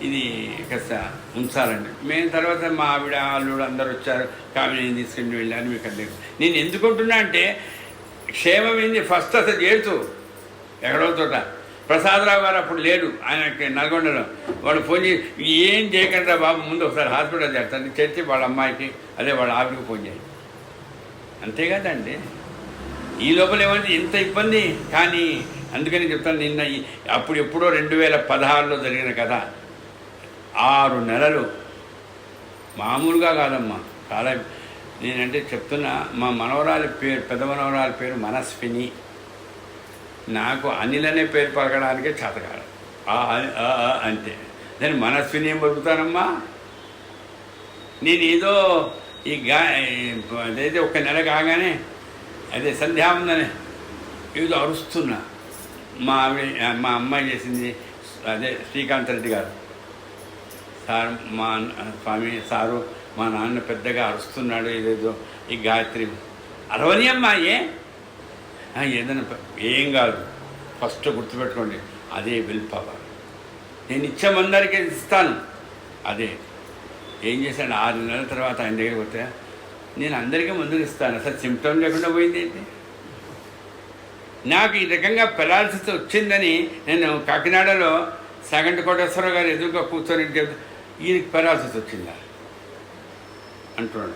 ఇది కాస్త ఉంచాలండి. మేము తర్వాత మా ఆవిడ అల్లుడు అందరూ వచ్చారు, కామిని తీసుకుని వెళ్ళాను. మీకు అది నేను ఎందుకుంటున్నా అంటే క్షేమం ఏంది ఫస్ట్ అసలు చేరుతూ ఎక్కడో చోట. ప్రసాదరావు గారు అప్పుడు లేడు, ఆయనకి నల్గొండలో. వాడు ఫోన్ చేసి ఏం చేయకుండా బాబు ముందు ఒకసారి హాస్పిటల్ చేస్తాను చేర్చి వాళ్ళ అమ్మాయికి అదే వాళ్ళ ఆవిడకి ఫోన్ చేయండి, అంతే కదండి. ఈ లోపల ఏమంటే ఇంత ఇబ్బంది. కానీ అందుకని చెప్తాను, నిన్న అప్పుడు ఎప్పుడో 2016లో జరిగిన కథ, 6 నెలలు మామూలుగా కాదమ్మా, చాలా నేనంటే చెప్తున్నా, మా మనవరాలి పేరు, పెద్ద మనవరాలి పేరు మనస్విని. నాకు అనిల్ అనే పేరు పలకడానికే చేతకాదు. అంతే. దాన్ని మనస్విని ఏం పలుకుతానమ్మా? నేను ఏదో అదైతే ఒక నెల కాగానే అదే సంధ్యావందనే ఏదో అరుస్తున్నా. మా అమ్మాయి చేసింది అదే శ్రీకాంత్ రెడ్డి గారు, సార్ మా స్వామి సారు మా నాన్న పెద్దగా అరుస్తున్నాడు, ఏదేదో ఈ గాయత్రి అరవని అమ్మాయే ఏదైనా ఏం కాదు. ఫస్ట్ గుర్తుపెట్టుకోండి, అదే విల్ పవర్. నేను ఇచ్చే మందరికీ ఇస్తాను. అదే ఏం చేశాను, 6 నెలల తర్వాత ఆయన దగ్గరికి పోతే నేను అందరికీ ముందుకు ఇస్తాను. అసలు సిమ్టమ్ లేకుండా పోయింది ఏంటి? నాకు ఈ రకంగా పెరాలసిస్ వచ్చిందని నేను కాకినాడలో సగంటి కోటేశ్వరరావు గారు ఎదురుగా కూర్చొని ఈయనకి పెరాలసిస్ వచ్చిందా అంటున్నాడు.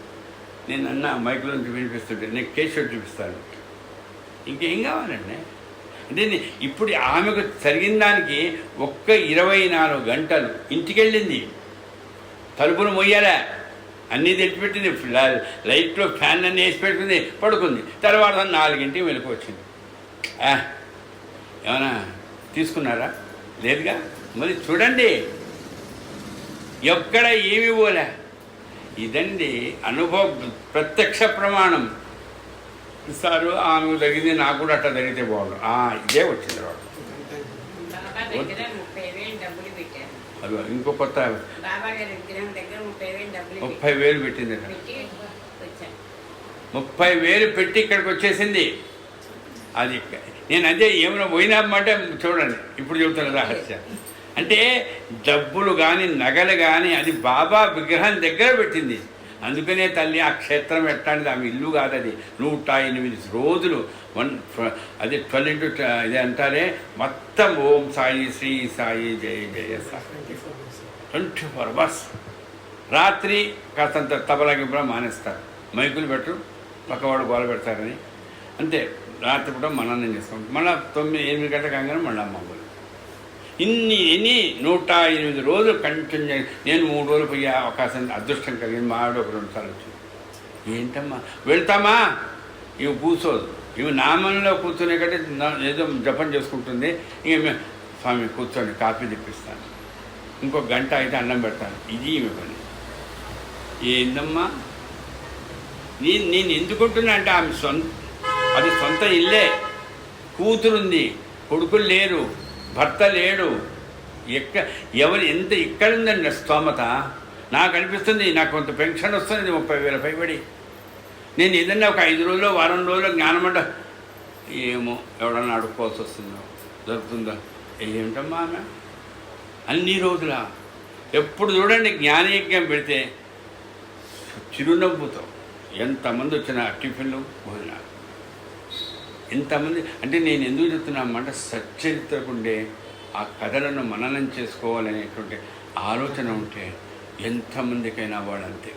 నేను అన్న మైకులో నుంచి వినిపిస్తుంటే నేను కేశవ్ చూపిస్తాను. ఇంకేం కావాలండి అంటే ఇప్పుడు ఆమెకు జరిగిన దానికి ఒక్క 24 గంటలు ఇంటికి వెళ్ళింది, తలుపులు మొయ్యాలా, అన్నీ తెచ్చిపెట్టింది, లైట్లో ఫ్యాన్ అన్నీ వేసి పెట్టింది, పడుకుంది. తర్వాత 4ంటికి వెలుకు వచ్చింది. ఏమైనా తీసుకున్నారా? లేదుగా. మరి చూడండి ఎక్కడ ఏమి పోలే. ఇదండి అనుభవ ప్రత్యక్ష ప్రమాణం. సారు ఆమెకు తగ్గింది, నాకు కూడా అట్లా జరిగితే బాగుండు. ఇదే వచ్చింది వాడు. అదో ఇంకో కొత్త 30,000 పెట్టింది. 30,000 పెట్టి ఇక్కడికి వచ్చేసింది. అది నేను అదే ఏమైనా పోయినామంటే చూడండి, ఇప్పుడు చెబుతున్న రహస్యం. అంటే డబ్బులు కానీ నగలు కానీ అది బాబా విగ్రహం దగ్గర పెట్టింది. అందుకనే తల్లి ఆ క్షేత్రం ఎట్లాంటిది, ఆమె ఇల్లు కాదు అది. 108 రోజులు అది 12 ఇది అంటారే మొత్తం ఓం సాయి శ్రీ సాయి జయ జయ సాయి 24 hours. రాత్రి కాస్తంత తబలా గిబ్బలా మానేస్తారు, మైకులు పెట్టరు, పక్కవాడు గోల పెడతారని. అంతే. రాత్రి కూడా మనన్నం చేసుకుంటాం. మళ్ళీ 9-8 గంటల కాగానే మళ్ళీ మామూలు. ఇన్ని 108 రోజులు కంటిన్యూ. నేను 3 రోజులు పోయే అవకాశం అదృష్టం కలిగింది. మా ఆవిడ ఒక 2 సార్లు వచ్చింది. ఏంటమ్మా వెళ్తామా, ఇవి కూర్చోదు, ఇవి నామంలో కూర్చునే కంటే ఏదో జపం చేసుకుంటుంది. ఇక స్వామి కూర్చొని కాఫీ తెప్పిస్తాను, ఇంకో గంట అయితే అన్నం పెడతాను. ఇది ఈమె పని. ఏందమ్మా నేను ఎందుకుంటున్నా అంటే ఆమె అది సొంత ఇల్లే, కూతురుంది, కొడుకులు లేరు, భర్త లేడు. ఎవరు ఎంత ఇక్కడ ఉందండి స్తోమత. నాకు అనిపిస్తుంది నాకు కొంత పెన్షన్ వస్తుంది 30,000 పైబడి. నేను ఏదన్నా ఒక 5 రోజులు వారం రోజులు జ్ఞానమంట ఏమో ఎవడన్నా అడుక్కోవాల్సి వస్తుందో, దొరుకుతుందో. ఏమిటమ్మా ఆమె అన్ని రోజుల ఎప్పుడు చూడండి జ్ఞానయజ్ఞం పెడితే చిరునవ్వుతో ఎంతమంది వచ్చిన టిఫిన్లు భోజనాలు ఎంతమంది. అంటే నేను ఎందుకు చెప్తున్నామంటే సచ్చరిత్రకుండే ఆ కథలను మననం చేసుకోవాలనేటువంటి ఆలోచన ఉంటే ఎంతమందికైనా వాడంతే.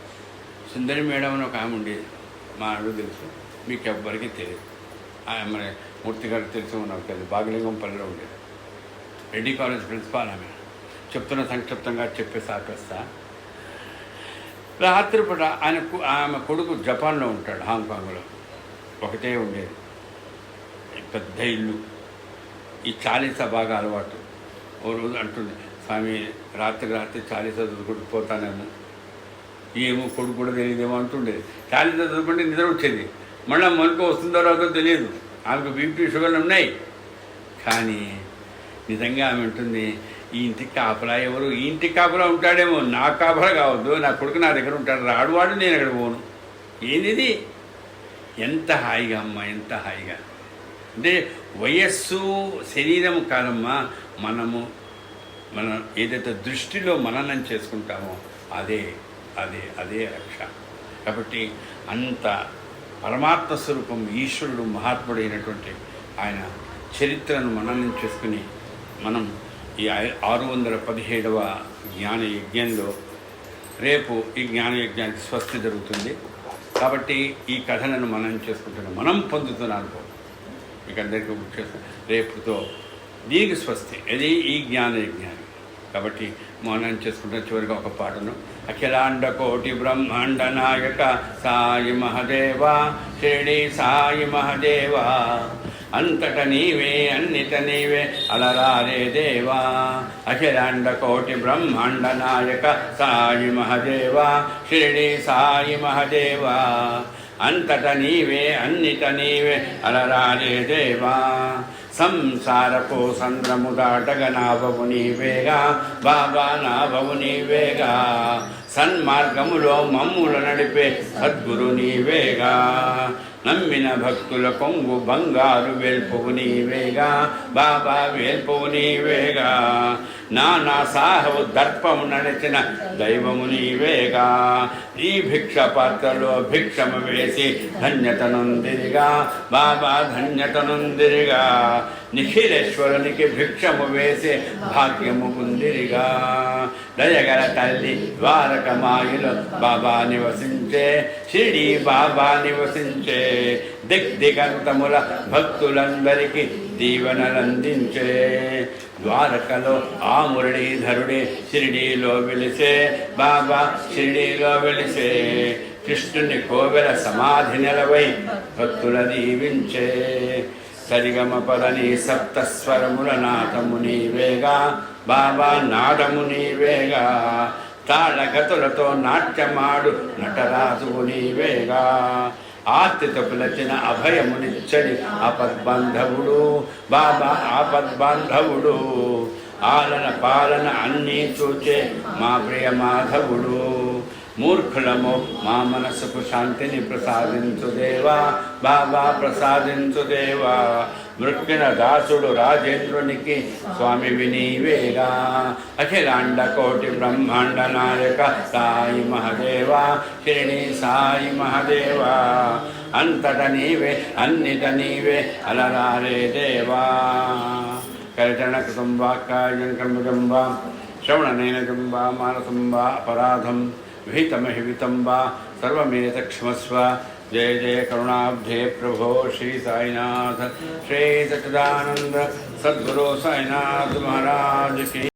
సుందరి మేడం అని ఒక ఆమె ఉండేది, మా అడుగు తెలుసు, మీకు ఎవ్వరికీ తెలియదు. మన మూర్తి గారికి తెలుసు, నాకు తెలియదు. బాగలింగంపల్లిలో ఉండేది, రెడ్డి కాలేజ్ ప్రిన్సిపాల్ ఆమె. చెప్తున్న సంక్షిప్తంగా చెప్పేసి ఆపేస్తా. రాత్రిపూట ఆమె కొడుకు జపాన్లో ఉంటాడు, హాంకాంగ్లో. ఒకటే ఉండేది, పెద్ద ఇల్లు. ఈ చాలీసా బాగా అలవాటు. ఓ రోజు అంటుంది, స్వామి రాత్రి చాలీసా చదువుకుంటూ పోతానేమో, ఏమో కొడుకు కూడా తెలియదేమో అంటుండేది. చాలీసా చదువుకుంటే నిద్ర వచ్చేది, మళ్ళీ మనకు వస్తుందో రాదో తెలియదు. ఆమెకు బీపీ షుగర్లు ఉన్నాయి. కానీ నిజంగా ఆమె ఉంటుంది, ఈ ఇంటికి కాపలా ఎవరు, ఈ ఇంటికి కాపలా ఉంటాడేమో, నా కాపలా కావద్దు, నా కొడుకు నా దగ్గర ఉంటాడు, రాడువాడు నేను ఎక్కడ పోను. ఏంది ఎంత హాయిగా అమ్మ, ఎంత హాయిగా. అంటే వయస్సు శరీరం కాదమ్మా, మనం ఏదైతే దృష్టిలో మననం చేసుకుంటామో అదే అదే అదే రక్ష. కాబట్టి అంత పరమాత్మ స్వరూపం ఈశ్వరుడు మహాత్ముడైనటువంటి ఆయన చరిత్రను మననం చేసుకుని మనం ఈ 617వ జ్ఞాన యజ్ఞంలో రేపు ఈ జ్ఞాన యజ్ఞానికి స్వస్తి జరుగుతుంది. కాబట్టి ఈ కథలను మనం చేసుకుంటున్నాం, మనం పొందుతున్నాను. మీకు అందరికీ చేస్తాం రేపుతో దీనికి స్వస్తి. అది ఈ జ్ఞాన యజ్ఞానికి కాబట్టి మౌనం చేసుకుంటే చివరిగా ఒక పాటను అఖిలాండ కోటి బ్రహ్మాండ నాయక సాయి మహదేవ షిరిడి సాయి మహదేవ అంతట నీవే అన్నిట నీవే అలరారే దేవా అఖిలాండ కోటి బ్రహ్మాండ నాయక సాయి మహదేవ షిరిడి సాయి మహదేవ అంతట నీవే అన్నిట నీవే అలరారే దేవా సంసారపు సంద్రము దాటగ నాభవు నీవేగా బాబా నాభవు నీవేగా సన్మార్గములో మమ్ముల నడిపే సద్గురు నీవేగా నమ్మిన భక్తుల కొంగు బంగారు వేల్పువు నీవేగా బాబా వేల్పువు నీవేగా నానా సాహవు దర్పము నడిచిన దైవము నీవేగా ఈ భిక్ష పాత్రలో భిక్షము వేసి ధన్యతనుందిరిగా బాబా ధన్యతనుందిరిగా నిఖిలేశ్వరునికి భిక్షము వేసి భాగ్యము పొందిరిగా దయగల తల్లి ద్వారకమాయిలో బాబా నివసించే షిరిడి బాబా నివసించే దిగ్దిగంతముల భక్తులందరికీ దీవెనలందించే ద్వారకలో ఆ మురళీధరుడే షిరిడీలో వెలిసే బాబా షిరిడీలో వెలిసే కృష్ణుని కోవెల సమాధి నెలవై భక్తుల దీవించే సరిగమ పదని సప్తస్వరముల నాదము నీవేగా బాబా నాదము నీవేగా తాళగతులతో నాట్యమాడు నటరాజువు నీవేగా ఆర్తితో పిలచిన అభయమునిచ్చడి ఆపద్బాంధవుడు బాబా ఆపద్బాంధవుడు ఆలన పాలన అన్నీ చూచే మా ప్రియ మాధవుడు మూర్ఖులము మా మనసుకు శాంతిని ప్రసాదించు దేవా బాబా ప్రసాదించు దేవా మృక్కిన దాసుడు రాజేంద్రునికి స్వామి వినీవేగా అఖిలాండ కోటి బ్రహ్మాండ నాయక సాయి మహదేవ షిరిడి సాయి మహదేవ అంతట నీవే అన్నిట నీవే అలరారే దేవా కరిచరణ కృతం వాక్కాయం కర్మజం వా శ్రవణనైనజం వా మానసం వా అపరాధం విహితమహితం వా సర్వమేతక్షమస్వ जय जय करुणाब्धे प्रभो श्री साईनाथ श्री सच्चिदानंद सद्गुरु साईनाथ महाराज की